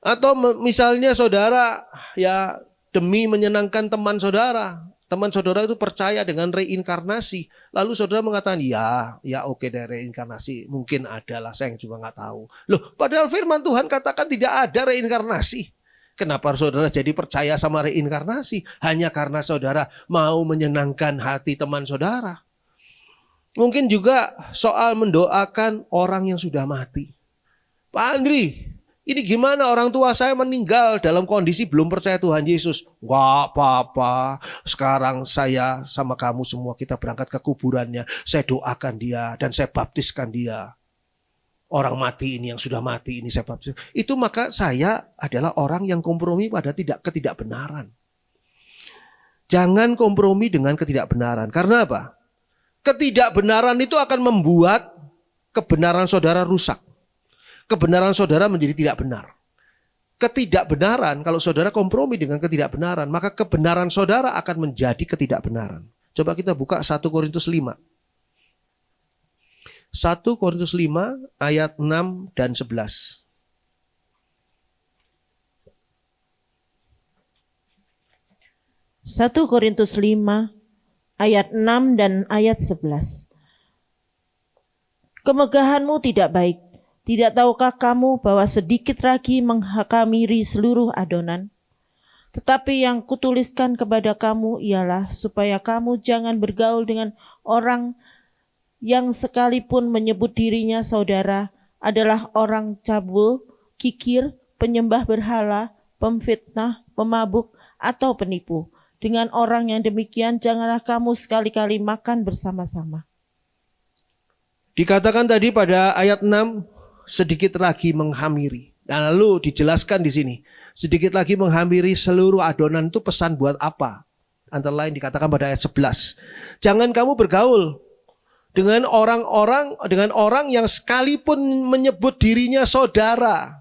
Atau misalnya saudara ya demi menyenangkan teman saudara itu percaya dengan reinkarnasi. Lalu saudara mengatakan, ya oke deh reinkarnasi. Mungkin ada lah, saya juga nggak tahu. Loh, padahal firman Tuhan katakan tidak ada reinkarnasi. Kenapa saudara jadi percaya sama reinkarnasi? Hanya karena saudara mau menyenangkan hati teman saudara. Mungkin juga soal mendoakan orang yang sudah mati. Pak Andri, ini gimana orang tua saya meninggal dalam kondisi belum percaya Tuhan Yesus? Wah apa-apa, sekarang saya sama kamu semua kita berangkat ke kuburannya. Saya doakan dia dan saya baptiskan dia. Orang mati ini yang sudah mati ini saya baptis. Itu maka saya adalah orang yang kompromi pada ketidakbenaran. Jangan kompromi dengan ketidakbenaran. Karena apa? Ketidakbenaran itu akan membuat kebenaran saudara rusak. Kebenaran saudara menjadi tidak benar. Ketidakbenaran, kalau saudara kompromi dengan ketidakbenaran, maka kebenaran saudara akan menjadi ketidakbenaran. Coba kita buka 1 Korintus 5. 1 Korintus 5 ayat 6 dan 11. 1 Korintus 5 ayat 6 dan ayat 11. Kemegahanmu tidak baik. Tidak tahukah kamu bahwa sedikit ragi menghamiri seluruh adonan? Tetapi yang kutuliskan kepada kamu ialah supaya kamu jangan bergaul dengan orang yang sekalipun menyebut dirinya saudara adalah orang cabul, kikir, penyembah berhala, pemfitnah, pemabuk, atau penipu. Dengan orang yang demikian janganlah kamu sekali-kali makan bersama-sama. Dikatakan tadi pada ayat 6, sedikit lagi menghamiri. Nah, lalu dijelaskan di sini, sedikit lagi menghamiri seluruh adonan itu pesan buat apa? Antara lain dikatakan pada ayat 11. Jangan kamu bergaul dengan orang yang sekalipun menyebut dirinya saudara.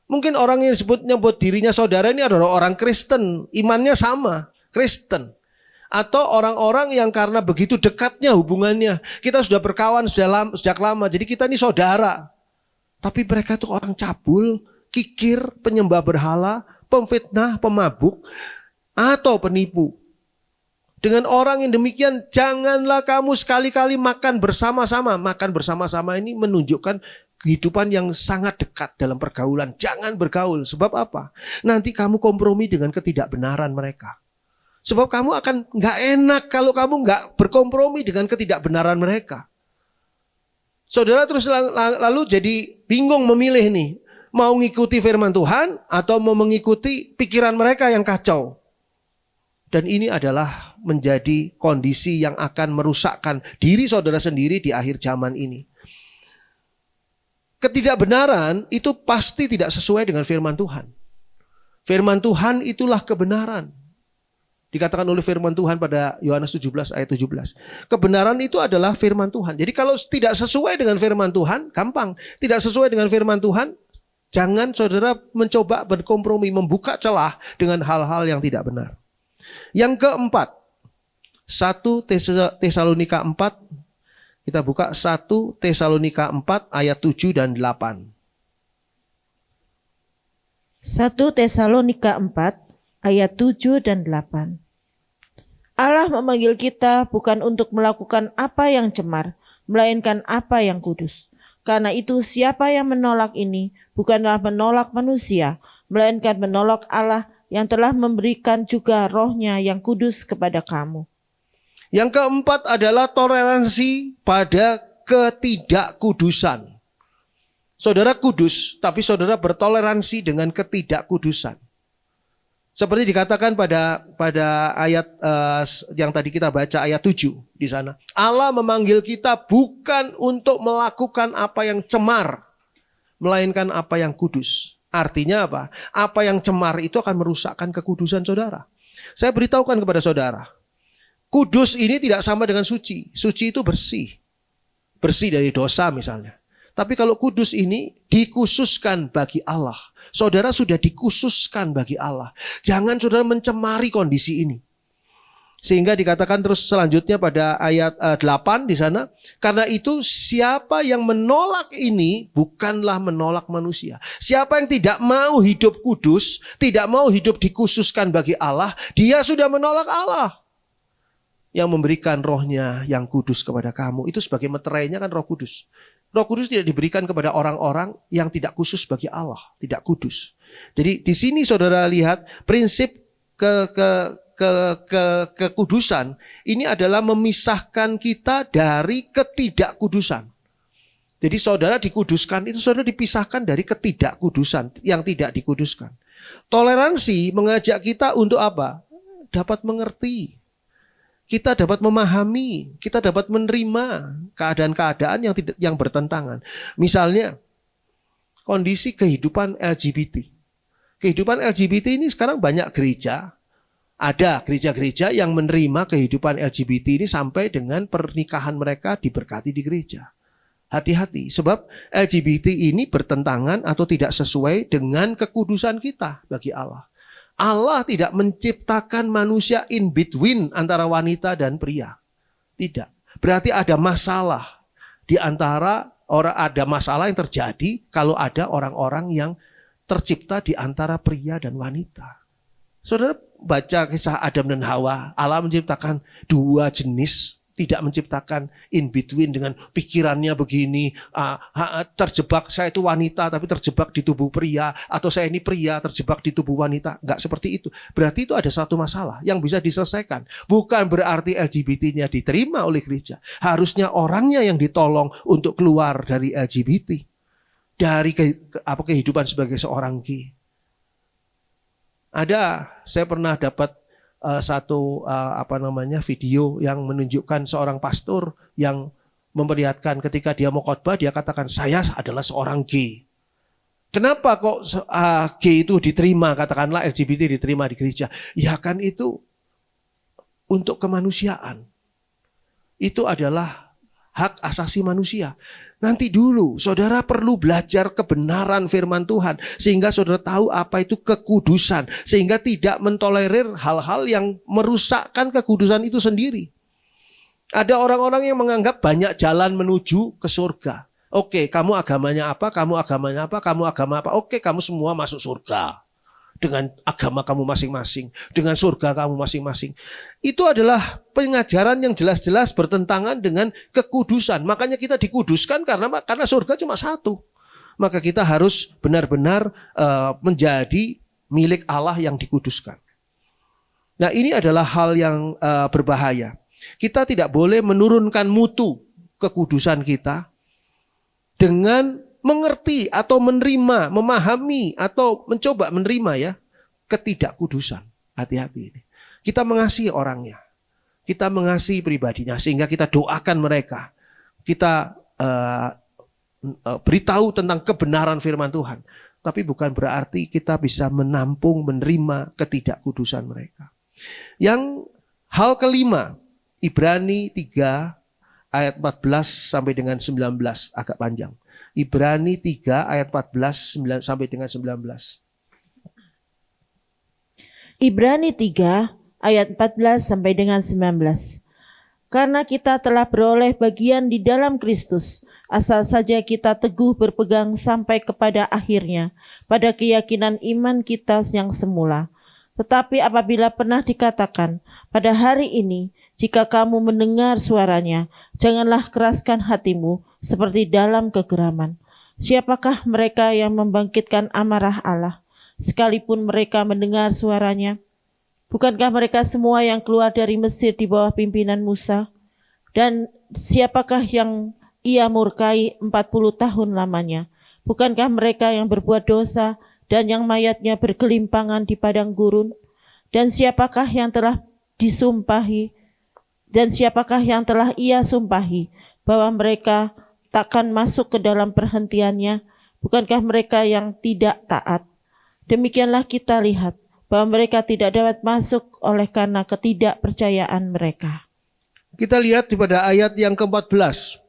Mungkin orang yang nyebut dirinya saudara ini adalah orang Kristen, imannya sama, Kristen. Atau orang-orang yang karena begitu dekatnya hubungannya, kita sudah berkawan sejak lama, jadi kita ini saudara. Tapi mereka itu orang cabul, kikir, penyembah berhala, pemfitnah, pemabuk, atau penipu. Dengan orang yang demikian, janganlah kamu sekali-kali makan bersama-sama. Makan bersama-sama ini menunjukkan kehidupan yang sangat dekat dalam pergaulan. Jangan bergaul. Sebab apa? Nanti kamu kompromi dengan ketidakbenaran mereka. Sebab kamu akan gak enak kalau kamu gak berkompromi dengan ketidakbenaran mereka. Saudara terus lalu jadi bingung memilih nih. Mau ngikuti firman Tuhan atau mau mengikuti pikiran mereka yang kacau. Dan ini adalah menjadi kondisi yang akan merusakkan diri saudara sendiri di akhir zaman ini. Ketidakbenaran itu pasti tidak sesuai dengan firman Tuhan. Firman Tuhan itulah kebenaran. Dikatakan oleh firman Tuhan pada Yohanes 17 ayat 17. Kebenaran itu adalah firman Tuhan. Jadi kalau tidak sesuai dengan firman Tuhan, gampang. Tidak sesuai dengan firman Tuhan, jangan saudara mencoba berkompromi, membuka celah dengan hal-hal yang tidak benar. Yang keempat, 1 Tesalonika 4, kita buka 1 Tesalonika 4 ayat 7 dan 8. 1 Tesalonika 4 ayat 7 dan 8. Allah memanggil kita bukan untuk melakukan apa yang cemar, melainkan apa yang kudus. Karena itu siapa yang menolak ini bukanlah menolak manusia, melainkan menolak Allah yang telah memberikan juga rohnya yang kudus kepada kamu. Yang keempat adalah toleransi pada ketidakkudusan. Saudara kudus, tapi saudara bertoleransi dengan ketidakkudusan. Seperti dikatakan pada ayat yang tadi kita baca ayat 7 di sana. Allah memanggil kita bukan untuk melakukan apa yang cemar, melainkan apa yang kudus. Artinya apa? Apa yang cemar itu akan merusakkan kekudusan saudara. Saya beritahukan kepada saudara, kudus ini tidak sama dengan suci. Suci itu bersih. Bersih dari dosa misalnya. Tapi kalau kudus ini dikhususkan bagi Allah. Saudara sudah dikhususkan bagi Allah. Jangan saudara mencemari kondisi ini. Sehingga dikatakan terus selanjutnya pada ayat 8 di sana. Karena itu siapa yang menolak ini bukanlah menolak manusia. Siapa yang tidak mau hidup kudus, tidak mau hidup dikhususkan bagi Allah, dia sudah menolak Allah. Yang memberikan rohnya yang kudus kepada kamu. Itu sebagai meterainya kan roh kudus. Roh kudus tidak diberikan kepada orang-orang yang tidak khusus bagi Allah, tidak kudus. Jadi di sini saudara lihat prinsip kekudusan ini adalah memisahkan kita dari ketidakkudusan. Jadi saudara dikuduskan itu saudara dipisahkan dari ketidakkudusan yang tidak dikuduskan. Toleransi mengajak kita untuk apa? Dapat mengerti. Kita dapat memahami, kita dapat menerima keadaan-keadaan yang bertentangan. Misalnya, kondisi kehidupan LGBT. Kehidupan LGBT ini sekarang banyak gereja. Ada gereja-gereja yang menerima kehidupan LGBT ini sampai dengan pernikahan mereka diberkati di gereja. Hati-hati, sebab LGBT ini bertentangan atau tidak sesuai dengan kekudusan kita bagi Allah. Allah tidak menciptakan manusia in between antara wanita dan pria. Tidak. Berarti ada masalah di antara orang, ada masalah yang terjadi kalau ada orang-orang yang tercipta di antara pria dan wanita. Saudara baca kisah Adam dan Hawa, Allah menciptakan dua jenis, tidak menciptakan in between dengan pikirannya begini, terjebak, saya itu wanita tapi terjebak di tubuh pria, atau saya ini pria terjebak di tubuh wanita. Enggak seperti itu. Berarti itu ada satu masalah yang bisa diselesaikan. Bukan berarti LGBT-nya diterima oleh gereja. Harusnya orangnya yang ditolong untuk keluar dari LGBT, dari kehidupan sebagai seorang gay. Saya pernah dapat satu video yang menunjukkan seorang pastor yang memperlihatkan ketika dia mau khotbah, dia katakan, saya adalah seorang gay. Kenapa kok gay itu diterima, katakanlah LGBT diterima di gereja? Ya kan itu untuk kemanusiaan. Itu adalah hak asasi manusia. Nanti dulu saudara perlu belajar kebenaran firman Tuhan, sehingga saudara tahu apa itu kekudusan, sehingga tidak mentolerir hal-hal yang merusakkan kekudusan itu sendiri. Ada orang-orang yang menganggap banyak jalan menuju ke surga. Oke, kamu agamanya apa, kamu agamanya apa, kamu agama apa. Oke, kamu semua masuk surga dengan agama kamu masing-masing, dengan surga kamu masing-masing. Itu adalah pengajaran yang jelas-jelas bertentangan dengan kekudusan. Makanya kita dikuduskan karena surga cuma satu. Maka kita harus benar-benar menjadi milik Allah yang dikuduskan. Nah, ini adalah hal yang berbahaya. Kita tidak boleh menurunkan mutu kekudusan kita dengan mengerti atau menerima, memahami atau mencoba menerima ketidakkudusan. Hati-hati ini. Kita mengasihi orangnya, kita mengasihi pribadinya, sehingga kita doakan mereka. Kita beritahu tentang kebenaran firman Tuhan. Tapi bukan berarti kita bisa menampung, menerima ketidakkudusan mereka. Yang hal kelima, Ibrani 3 ayat 14 sampai dengan 19, agak panjang. Ibrani 3 ayat 14 sampai dengan 19. Ibrani 3 ayat 14 sampai dengan 19. Karena kita telah beroleh bagian di dalam Kristus, asal saja kita teguh berpegang sampai kepada akhirnya, pada keyakinan iman kita yang semula. Tetapi apabila pernah dikatakan, pada hari ini, jika kamu mendengar suaranya, janganlah keraskan hatimu seperti dalam kegeraman. Siapakah mereka yang membangkitkan amarah Allah, sekalipun mereka mendengar suaranya? Bukankah mereka semua yang keluar dari Mesir di bawah pimpinan Musa? Dan siapakah yang ia murkai 40 tahun lamanya? Bukankah mereka yang berbuat dosa dan yang mayatnya bergelimpangan di padang gurun? Dan siapakah yang telah disumpahi? Dan siapakah yang telah ia sumpahi bahwa mereka takkan masuk ke dalam perhentiannya? Bukankah mereka yang tidak taat? Demikianlah kita lihat bahwa mereka tidak dapat masuk oleh karena ketidakpercayaan mereka. Kita lihat pada ayat yang ke-14.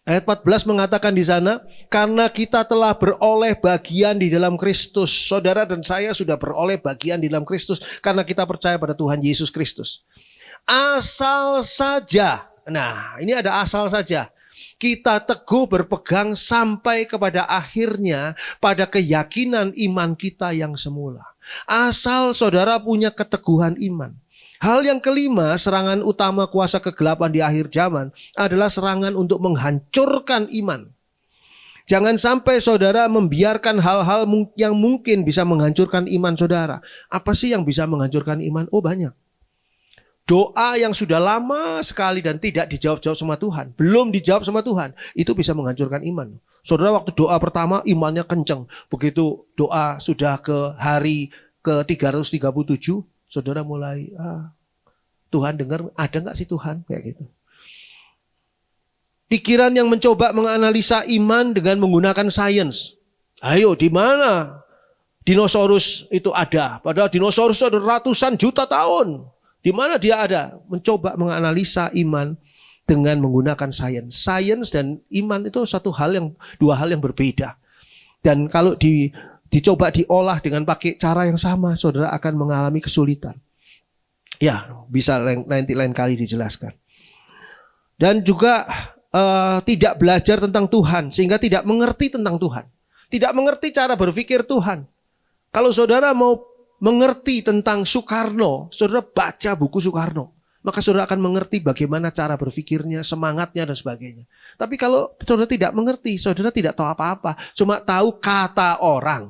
Ayat 14 mengatakan di sana, karena kita telah beroleh bagian di dalam Kristus. Saudara dan saya sudah beroleh bagian di dalam Kristus karena kita percaya pada Tuhan Yesus Kristus. Asal saja, nah ini ada asal saja, kita teguh berpegang sampai kepada akhirnya pada keyakinan iman kita yang semula. Asal saudara punya keteguhan iman. Hal yang kelima, serangan utama kuasa kegelapan di akhir zaman adalah serangan untuk menghancurkan iman. Jangan sampai saudara membiarkan hal-hal yang mungkin bisa menghancurkan iman saudara. Apa sih yang bisa menghancurkan iman? Oh, banyak. Doa yang sudah lama sekali dan tidak dijawab-jawab sama Tuhan, belum dijawab sama Tuhan, itu bisa menghancurkan iman. Saudara waktu doa pertama imannya kenceng, begitu doa sudah ke hari ke-337, saudara mulai, Tuhan dengar, ada gak sih Tuhan? Kayak gitu. Pikiran yang mencoba menganalisa iman dengan menggunakan sains. Ayo, di mana dinosaurus itu ada? Padahal dinosaurus itu ada ratusan juta tahun. Di mana dia ada? Mencoba menganalisa iman dengan menggunakan sains. Sains dan iman itu dua hal yang berbeda. Dan kalau dicoba diolah dengan pakai cara yang sama, saudara akan mengalami kesulitan. Ya, bisa nanti lain kali dijelaskan. Dan juga tidak belajar tentang Tuhan, sehingga tidak mengerti tentang Tuhan. Tidak mengerti cara berpikir Tuhan. Kalau saudara mau mengerti tentang Soekarno, saudara baca buku Soekarno, maka saudara akan mengerti bagaimana cara berpikirnya, semangatnya dan sebagainya. Tapi kalau saudara tidak mengerti, saudara tidak tahu apa-apa, cuma tahu kata orang.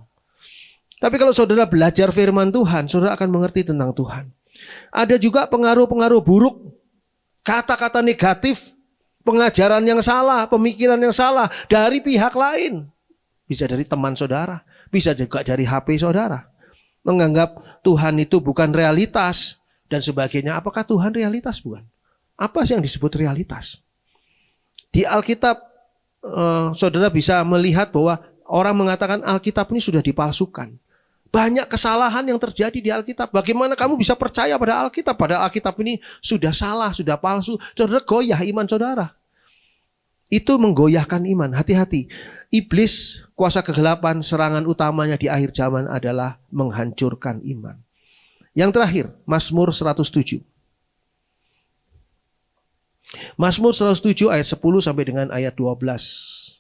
Tapi kalau saudara belajar firman Tuhan, saudara akan mengerti tentang Tuhan. Ada juga pengaruh-pengaruh buruk, kata-kata negatif, pengajaran yang salah, pemikiran yang salah dari pihak lain. Bisa dari teman saudara, bisa juga dari HP saudara. Menganggap Tuhan itu bukan realitas dan sebagainya. Apakah Tuhan realitas? Bukan. Apa sih yang disebut realitas? Di Alkitab saudara bisa melihat bahwa orang mengatakan Alkitab ini sudah dipalsukan. Banyak kesalahan yang terjadi di Alkitab. Bagaimana kamu bisa percaya pada Alkitab? Pada Alkitab ini sudah salah, sudah palsu. Saudara goyah iman saudara. Itu menggoyahkan iman. Hati-hati. Iblis, kuasa kegelapan, serangan utamanya di akhir zaman adalah menghancurkan iman. Yang terakhir, Mazmur 107. Mazmur 107 ayat 10 sampai dengan ayat 12.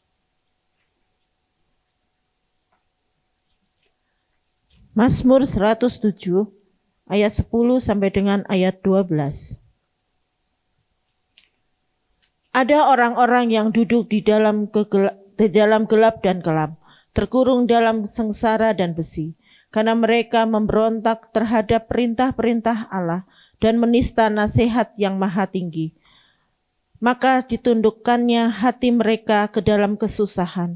Mazmur 107 ayat 10 sampai dengan ayat 12. Ada orang-orang yang duduk di dalam gelap dan kelam, terkurung dalam sengsara dan besi, karena mereka memberontak terhadap perintah-perintah Allah dan menista nasihat yang maha tinggi. Maka ditundukkannya hati mereka ke dalam kesusahan.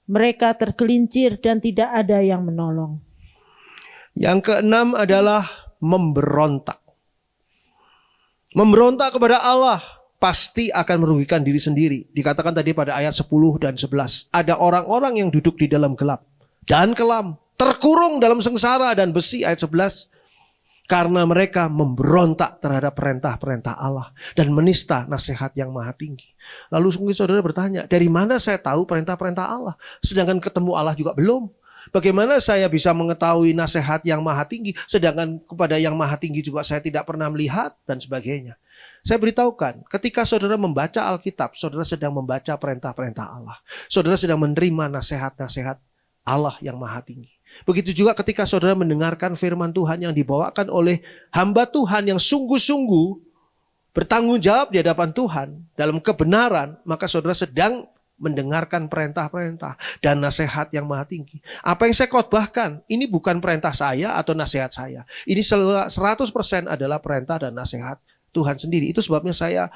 Mereka tergelincir dan tidak ada yang menolong. Yang keenam adalah memberontak. Memberontak kepada Allah pasti akan merugikan diri sendiri. Dikatakan tadi pada ayat 10 dan 11. Ada orang-orang yang duduk di dalam gelap dan kelam, terkurung dalam sengsara dan besi, ayat 11. Karena mereka memberontak terhadap perintah-perintah Allah dan menista nasihat yang maha tinggi. Lalu mungkin saudara bertanya, dari mana saya tahu perintah-perintah Allah? Sedangkan ketemu Allah juga belum. Bagaimana saya bisa mengetahui nasihat yang maha tinggi, sedangkan kepada yang maha tinggi juga saya tidak pernah melihat dan sebagainya. Saya beritahukan, ketika saudara membaca Alkitab, saudara sedang membaca perintah-perintah Allah. Saudara sedang menerima nasihat-nasihat Allah yang maha tinggi. Begitu juga ketika saudara mendengarkan firman Tuhan yang dibawakan oleh hamba Tuhan yang sungguh-sungguh bertanggung jawab di hadapan Tuhan dalam kebenaran, maka saudara sedang mendengarkan perintah-perintah dan nasihat yang maha tinggi. Apa yang saya khotbahkan, ini bukan perintah saya atau nasihat saya. Ini 100% adalah perintah dan nasihat Tuhan sendiri. Itu sebabnya saya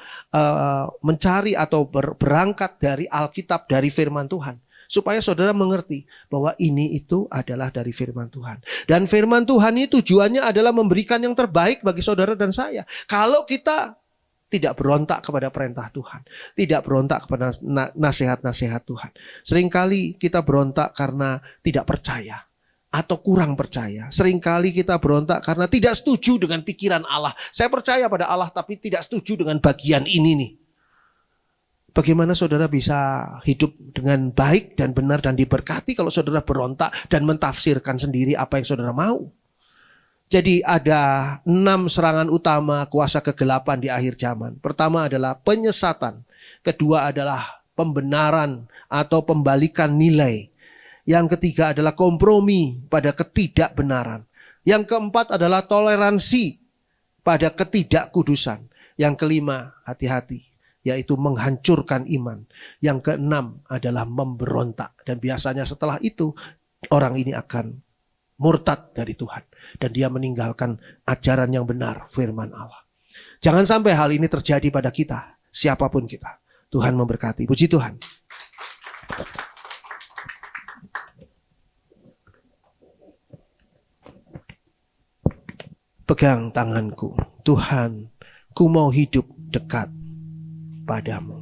mencari atau berangkat dari Alkitab, dari firman Tuhan. Supaya saudara mengerti bahwa ini itu adalah dari firman Tuhan. Dan firman Tuhan ini tujuannya adalah memberikan yang terbaik bagi saudara dan saya. Kalau kita tidak berontak kepada perintah Tuhan, tidak berontak kepada nasihat-nasihat Tuhan. Seringkali kita berontak karena tidak percaya atau kurang percaya. Seringkali kita berontak karena tidak setuju dengan pikiran Allah. Saya percaya pada Allah tapi tidak setuju dengan bagian ini nih. Bagaimana saudara bisa hidup dengan baik dan benar dan diberkati kalau saudara berontak dan mentafsirkan sendiri apa yang saudara mau? Jadi ada 6 serangan utama kuasa kegelapan di akhir zaman. Pertama adalah penyesatan. Kedua adalah pembenaran atau pembalikan nilai. Yang ketiga adalah kompromi pada ketidakbenaran. Yang keempat adalah toleransi pada ketidakkudusan. Yang kelima, hati-hati, yaitu menghancurkan iman. Yang keenam adalah memberontak. Dan biasanya setelah itu orang ini akan murtad dari Tuhan. Dan dia meninggalkan ajaran yang benar, firman Allah. Jangan sampai hal ini terjadi pada kita, siapapun kita. Tuhan memberkati. Puji Tuhan. Pegang tanganku. Tuhan, ku mau hidup dekat padamu.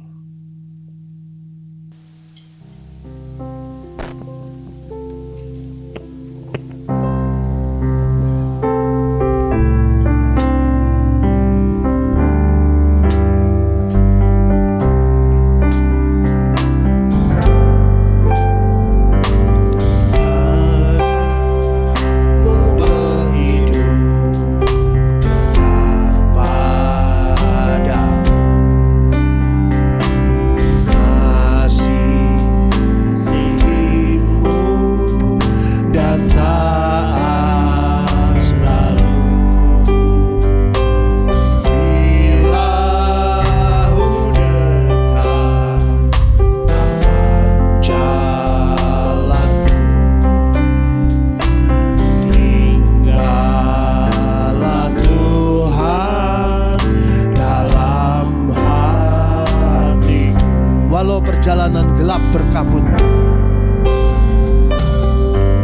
walau perjalanan gelap berkabut.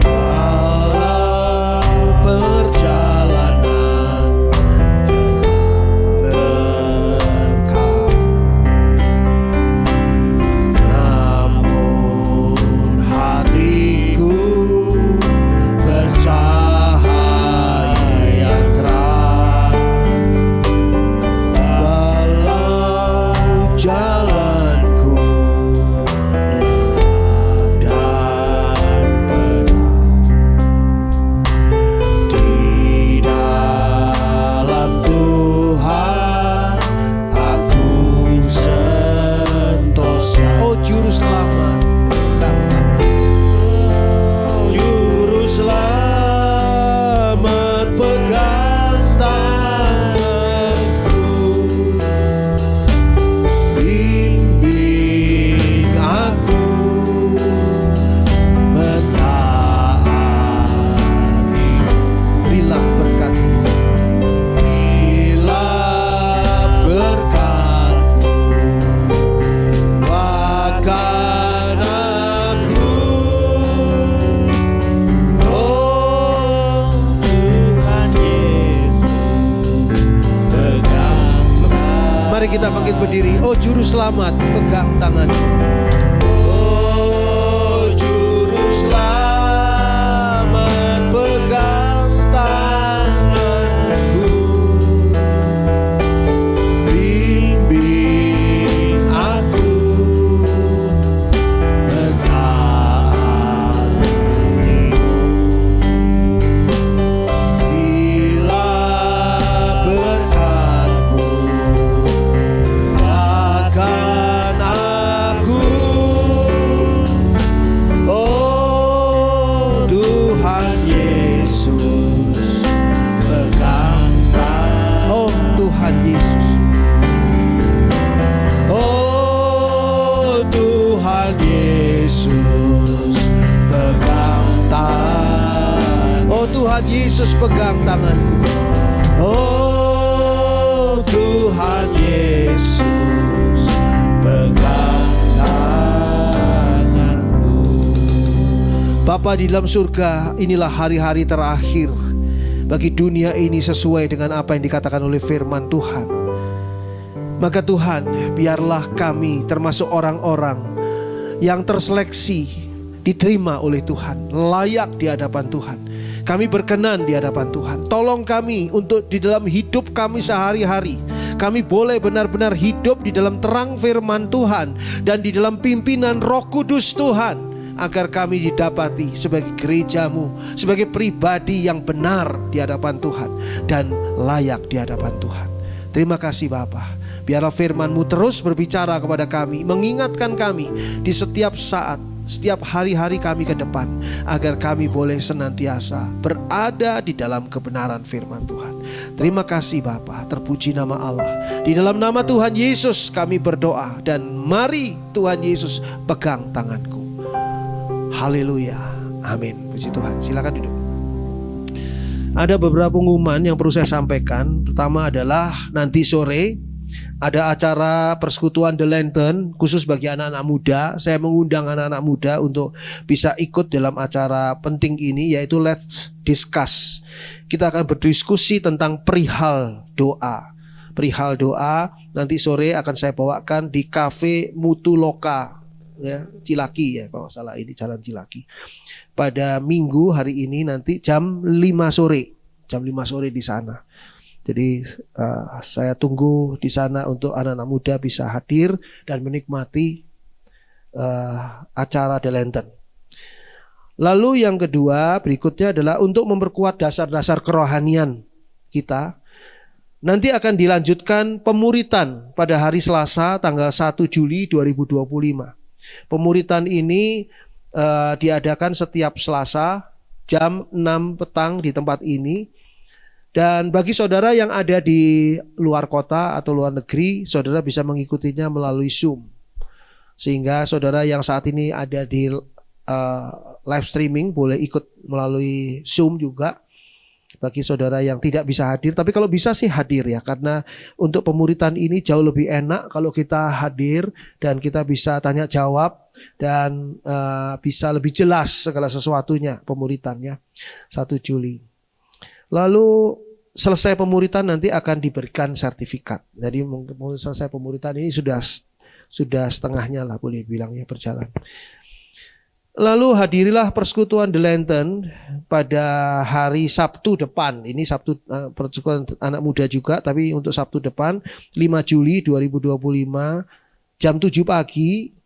Walau perjalanan gelap berkabut, namun hatiku bercahaya yang terang. Walau jalanku gelap dan pedang, di dalam Tuhan aku sentosa. Oh Juru Selamat, Juru Selamat, pegang tanganku, bimbing aku mentaati. Berilah berkat-Mu, berilah berkat-Mu, kuatkan aku. Oh Tuhan Yesus, pegang. Mari kita bangkit berdiri. Oh Juru Selamat, pegang tanganku. Oh Juru Selamat, pegang tanganku, bimbing aku mentaati. Bila berkat-Mu, kuatkan aku. Oh Tuhan Yesus, pegang tangan. Oh Tuhan Yesus. Oh Tuhan Yesus, pegang tangan. Oh Tuhan Yesus, pegang tanganku. Oh Tuhan Yesus, pegang tanganku. Bapa di dalam surga, inilah hari-hari terakhir bagi dunia ini sesuai dengan apa yang dikatakan oleh firman Tuhan. Maka Tuhan, biarlah kami termasuk orang-orang yang terseleksi, diterima oleh Tuhan, layak di hadapan Tuhan. Kami berkenan di hadapan Tuhan. Tolong kami untuk di dalam hidup kami sehari-hari, kami boleh benar-benar hidup di dalam terang firman Tuhan dan di dalam pimpinan Roh Kudus Tuhan, agar kami didapati sebagai gereja-Mu, sebagai pribadi yang benar di hadapan Tuhan dan layak di hadapan Tuhan. Terima kasih Bapa. Biarlah firman-Mu terus berbicara kepada kami, mengingatkan kami di setiap saat, setiap hari-hari kami ke depan, agar kami boleh senantiasa berada di dalam kebenaran firman Tuhan. Terima kasih Bapa, terpuji nama Allah. Di dalam nama Tuhan Yesus kami berdoa, dan mari Tuhan Yesus pegang tanganku. Haleluya, amin. Puji Tuhan. Silakan duduk. Ada beberapa pengumuman yang perlu saya sampaikan. Pertama adalah nanti sore ada acara persekutuan The Lantern khusus bagi anak-anak muda. Saya mengundang anak-anak muda untuk bisa ikut dalam acara penting ini, yaitu Let's Discuss. Kita akan berdiskusi tentang perihal doa. Perihal doa nanti sore akan saya bawakan di Cafe Mutu Loka, ya, Cilaki ya kalau salah, ini Jalan Cilaki. Pada Minggu hari ini nanti jam 5 sore. Jam 5 sore di sana. Jadi saya tunggu di sana untuk anak-anak muda bisa hadir dan menikmati acara The Lantern. Lalu yang kedua berikutnya adalah untuk memperkuat dasar-dasar kerohanian kita. Nanti akan dilanjutkan pemuritan pada hari Selasa tanggal 1 Juli 2025. Pemuritan ini diadakan setiap Selasa jam 6 petang di tempat ini. Dan bagi saudara yang ada di luar kota atau luar negeri, saudara bisa mengikutinya melalui Zoom. Sehingga saudara yang saat ini ada di live streaming boleh ikut melalui Zoom juga. bagi saudara yang tidak bisa hadir. Tapi kalau bisa sih hadir ya, karena untuk pemuritan ini jauh lebih enak kalau kita hadir dan kita bisa tanya jawab dan bisa lebih jelas segala sesuatunya pemuritannya 1 Juli. Lalu selesai pemuritan nanti akan diberikan sertifikat. Jadi mau selesai pemuritan ini sudah setengahnya lah boleh bilangnya berjalan. Lalu hadirilah persekutuan The Lantern pada hari Sabtu depan. Ini Sabtu persekutuan anak muda juga, tapi untuk Sabtu depan 5 Juli 2025 jam 7 pagi.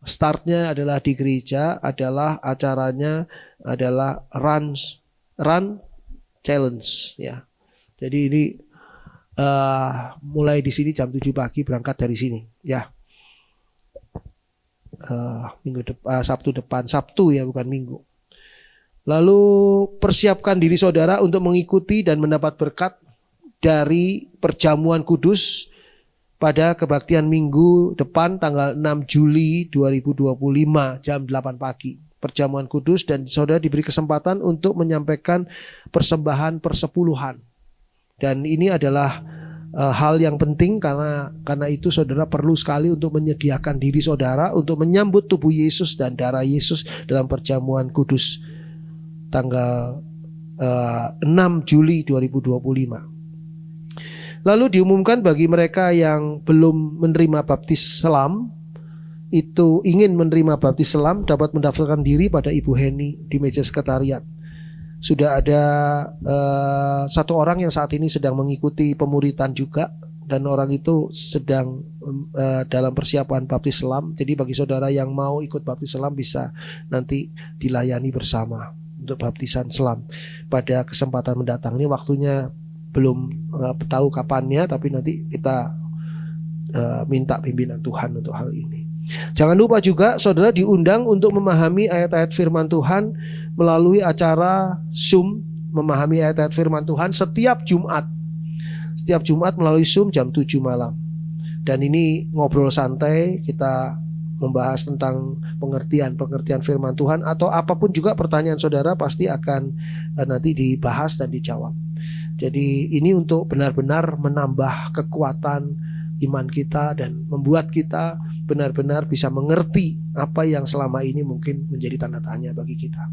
Startnya adalah di gereja, adalah acaranya adalah Run Challenge ya. Jadi ini mulai di sini jam 7 pagi, berangkat dari sini ya. Sabtu depan, Sabtu ya bukan Minggu. Lalu persiapkan diri saudara untuk mengikuti dan mendapat berkat dari perjamuan kudus pada kebaktian Minggu depan tanggal 6 Juli 2025 jam 8 pagi. Perjamuan kudus dan saudara diberi kesempatan untuk menyampaikan persembahan persepuluhan. Dan ini adalah hal yang penting karena itu saudara perlu sekali untuk menyediakan diri saudara untuk menyambut tubuh Yesus dan darah Yesus dalam perjamuan kudus tanggal 6 Juli 2025. Lalu diumumkan bagi mereka yang belum menerima baptis selam, itu ingin menerima baptis selam dapat mendaftarkan diri pada Ibu Heni di meja sekretariat. Sudah ada 1 orang yang saat ini sedang mengikuti pemuritan juga, dan orang itu sedang dalam persiapan baptis selam. Jadi bagi saudara yang mau ikut baptis selam bisa nanti dilayani bersama untuk baptisan selam pada kesempatan mendatang. Ini waktunya belum tahu kapannya, tapi nanti kita minta pimpinan Tuhan untuk hal ini. Jangan lupa juga saudara diundang untuk memahami ayat-ayat firman Tuhan melalui acara Zoom memahami ayat-ayat firman Tuhan setiap Jumat. Setiap Jumat melalui Zoom jam 7 malam. Dan ini ngobrol santai, kita membahas tentang pengertian firman Tuhan atau apapun juga pertanyaan saudara pasti akan nanti dibahas dan dijawab. Jadi ini untuk benar-benar menambah kekuatan iman kita dan membuat kita benar-benar bisa mengerti apa yang selama ini mungkin menjadi tanda tanya bagi kita.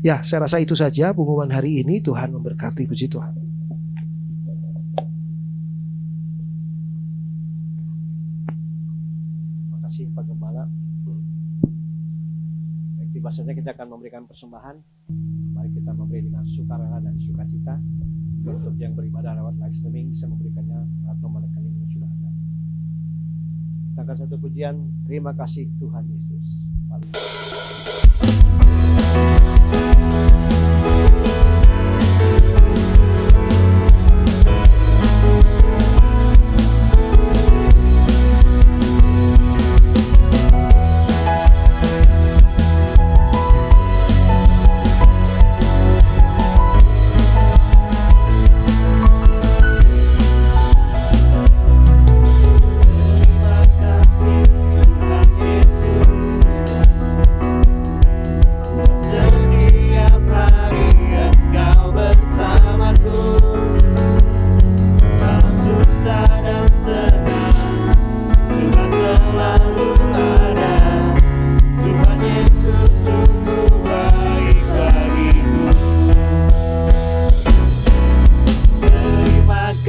Ya, saya rasa itu saja pengumuman hari ini. Tuhan memberkati. Puji Tuhan. Terima kasih Pak Gembala. Baik, tiba saja kita akan memberikan persembahan. Mari kita memberi dengan sukarela dan sukacita. Untuk yang beribadah lewat live streaming bisa memberikannya lewat nomor rekening yang sudah ada. Kita akan satu pujian. Terima kasih Tuhan Yesus.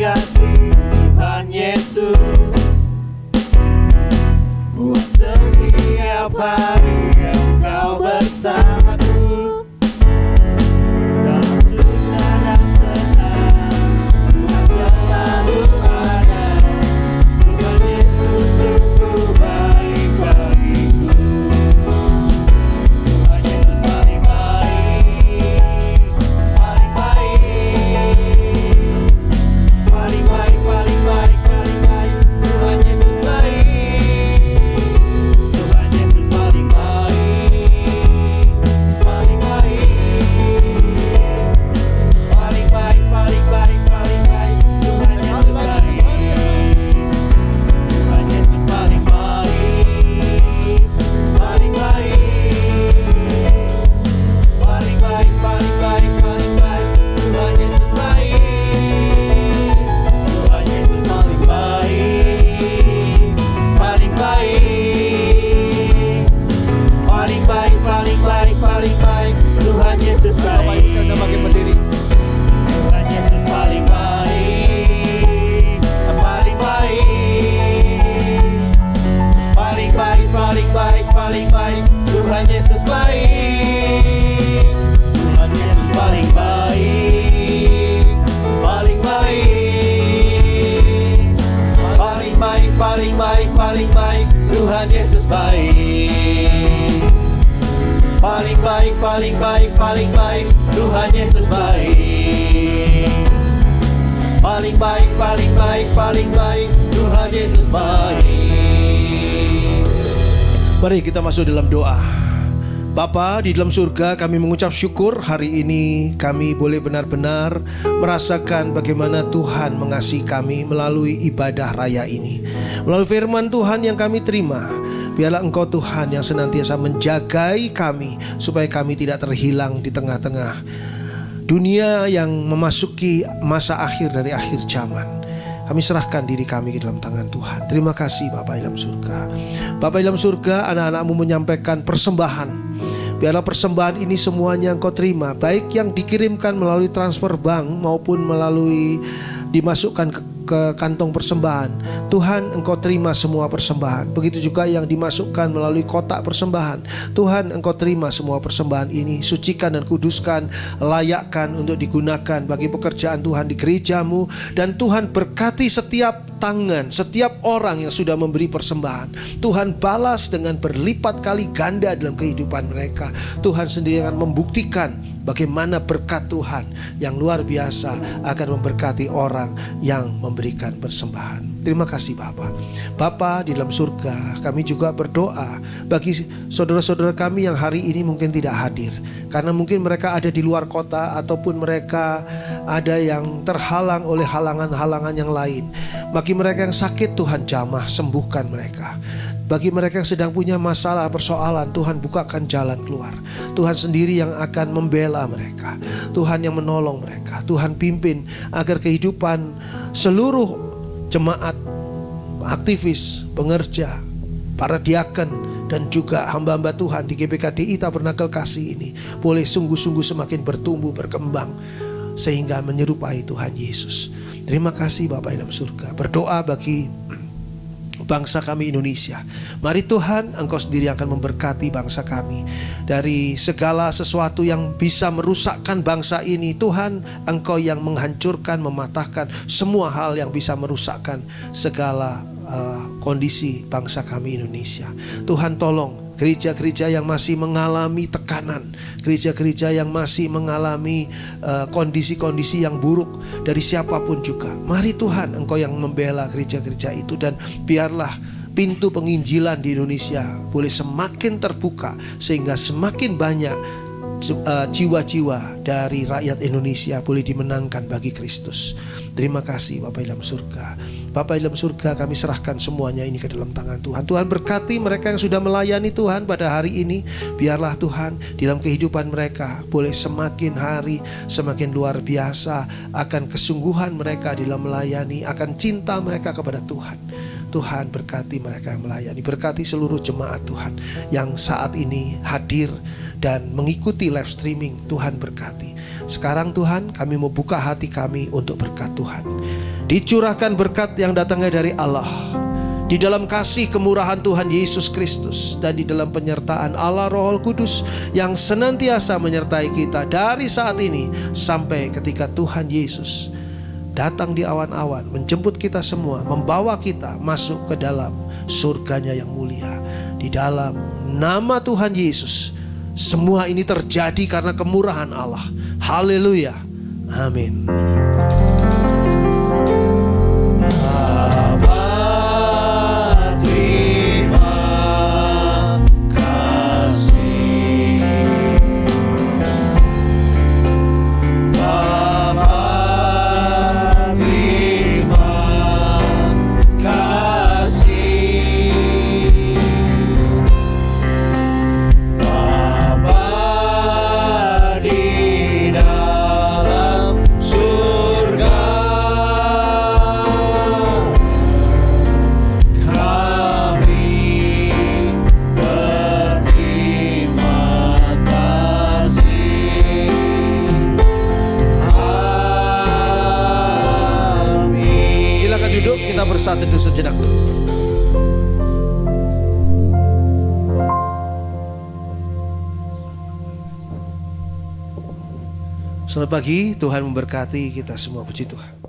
Tuhan Yesus paling paling baik, paling baik. Tuhan Yesus baik. Paling baik, paling baik, paling baik. Tuhan Yesus baik. Mari kita masuk dalam doa. Bapa di dalam surga, kami mengucap syukur hari ini kami boleh benar-benar merasakan bagaimana Tuhan mengasihi kami melalui ibadah raya ini. Melalui firman Tuhan yang kami terima, biarlah Engkau Tuhan yang senantiasa menjagai kami supaya kami tidak terhilang di tengah-tengah dunia yang memasuki masa akhir dari akhir zaman. Kami serahkan diri kami ke dalam tangan Tuhan. Terima kasih Bapa dalam surga. Bapa dalam surga, anak-anak-Mu menyampaikan persembahan. Biarlah persembahan ini semuanya Engkau terima, baik yang dikirimkan melalui transfer bank maupun melalui dimasukkan ke kantong persembahan. Tuhan, Engkau terima semua persembahan. Begitu juga yang dimasukkan melalui kotak persembahan. Tuhan, Engkau terima semua persembahan ini. Sucikan dan kuduskan, layakkan untuk digunakan bagi pekerjaan Tuhan di gereja-Mu. Dan Tuhan berkati setiap tangan, setiap orang yang sudah memberi persembahan. Tuhan balas dengan berlipat kali ganda dalam kehidupan mereka. Tuhan sendiri akan membuktikan bagaimana berkat Tuhan yang luar biasa akan memberkati orang yang memberikan persembahan. Terima kasih Bapa. Bapa di dalam surga, kami juga berdoa bagi saudara-saudara kami yang hari ini mungkin tidak hadir, karena mungkin mereka ada di luar kota ataupun mereka ada yang terhalang oleh halangan-halangan yang lain. Bagi mereka yang sakit, Tuhan jamah sembuhkan mereka. Bagi mereka yang sedang punya masalah, persoalan, Tuhan bukakan jalan keluar. Tuhan sendiri yang akan membela mereka. Tuhan yang menolong mereka. Tuhan pimpin agar kehidupan seluruh jemaat, aktivis, pengerja, para diaken, dan juga hamba-hamba Tuhan di GBKDI Tabernakel Kasih ini boleh sungguh-sungguh semakin bertumbuh, berkembang, sehingga menyerupai Tuhan Yesus. Terima kasih Bapa dalam surga. Berdoa bagi bangsa kami Indonesia. Mari Tuhan, Engkau sendiri akan memberkati bangsa kami dari segala sesuatu yang bisa merusakkan bangsa ini. Tuhan, Engkau yang menghancurkan, mematahkan semua hal yang bisa merusakkan segala kondisi bangsa kami Indonesia. Tuhan, tolong gereja-gereja yang masih mengalami tekanan, gereja-gereja yang masih mengalami kondisi-kondisi yang buruk dari siapapun juga. Mari Tuhan, Engkau yang membela gereja-gereja itu, dan biarlah pintu penginjilan di Indonesia boleh semakin terbuka sehingga semakin banyak jiwa-jiwa dari rakyat Indonesia boleh dimenangkan bagi Kristus. Terima kasih Bapa dalam surga. Bapa dalam surga, kami serahkan semuanya ini ke dalam tangan Tuhan. Tuhan berkati mereka yang sudah melayani Tuhan pada hari ini. Biarlah Tuhan dalam kehidupan mereka boleh semakin hari semakin luar biasa akan kesungguhan mereka dalam melayani, akan cinta mereka kepada Tuhan. Tuhan berkati mereka yang melayani, berkati seluruh jemaat Tuhan yang saat ini hadir dan mengikuti live streaming. Tuhan berkati. Sekarang Tuhan, kami mau buka hati kami untuk berkat Tuhan. Dicurahkan berkat yang datangnya dari Allah, di dalam kasih kemurahan Tuhan Yesus Kristus, dan di dalam penyertaan Allah Roh Kudus yang senantiasa menyertai kita dari saat ini sampai ketika Tuhan Yesus datang di awan-awan, menjemput kita semua, membawa kita masuk ke dalam surganya yang mulia. Di dalam nama Tuhan Yesus, semua ini terjadi karena kemurahan Allah. Haleluya. Amin. Kita bersatu itu sejenak. Selamat pagi, Tuhan memberkati kita semua. Puji Tuhan.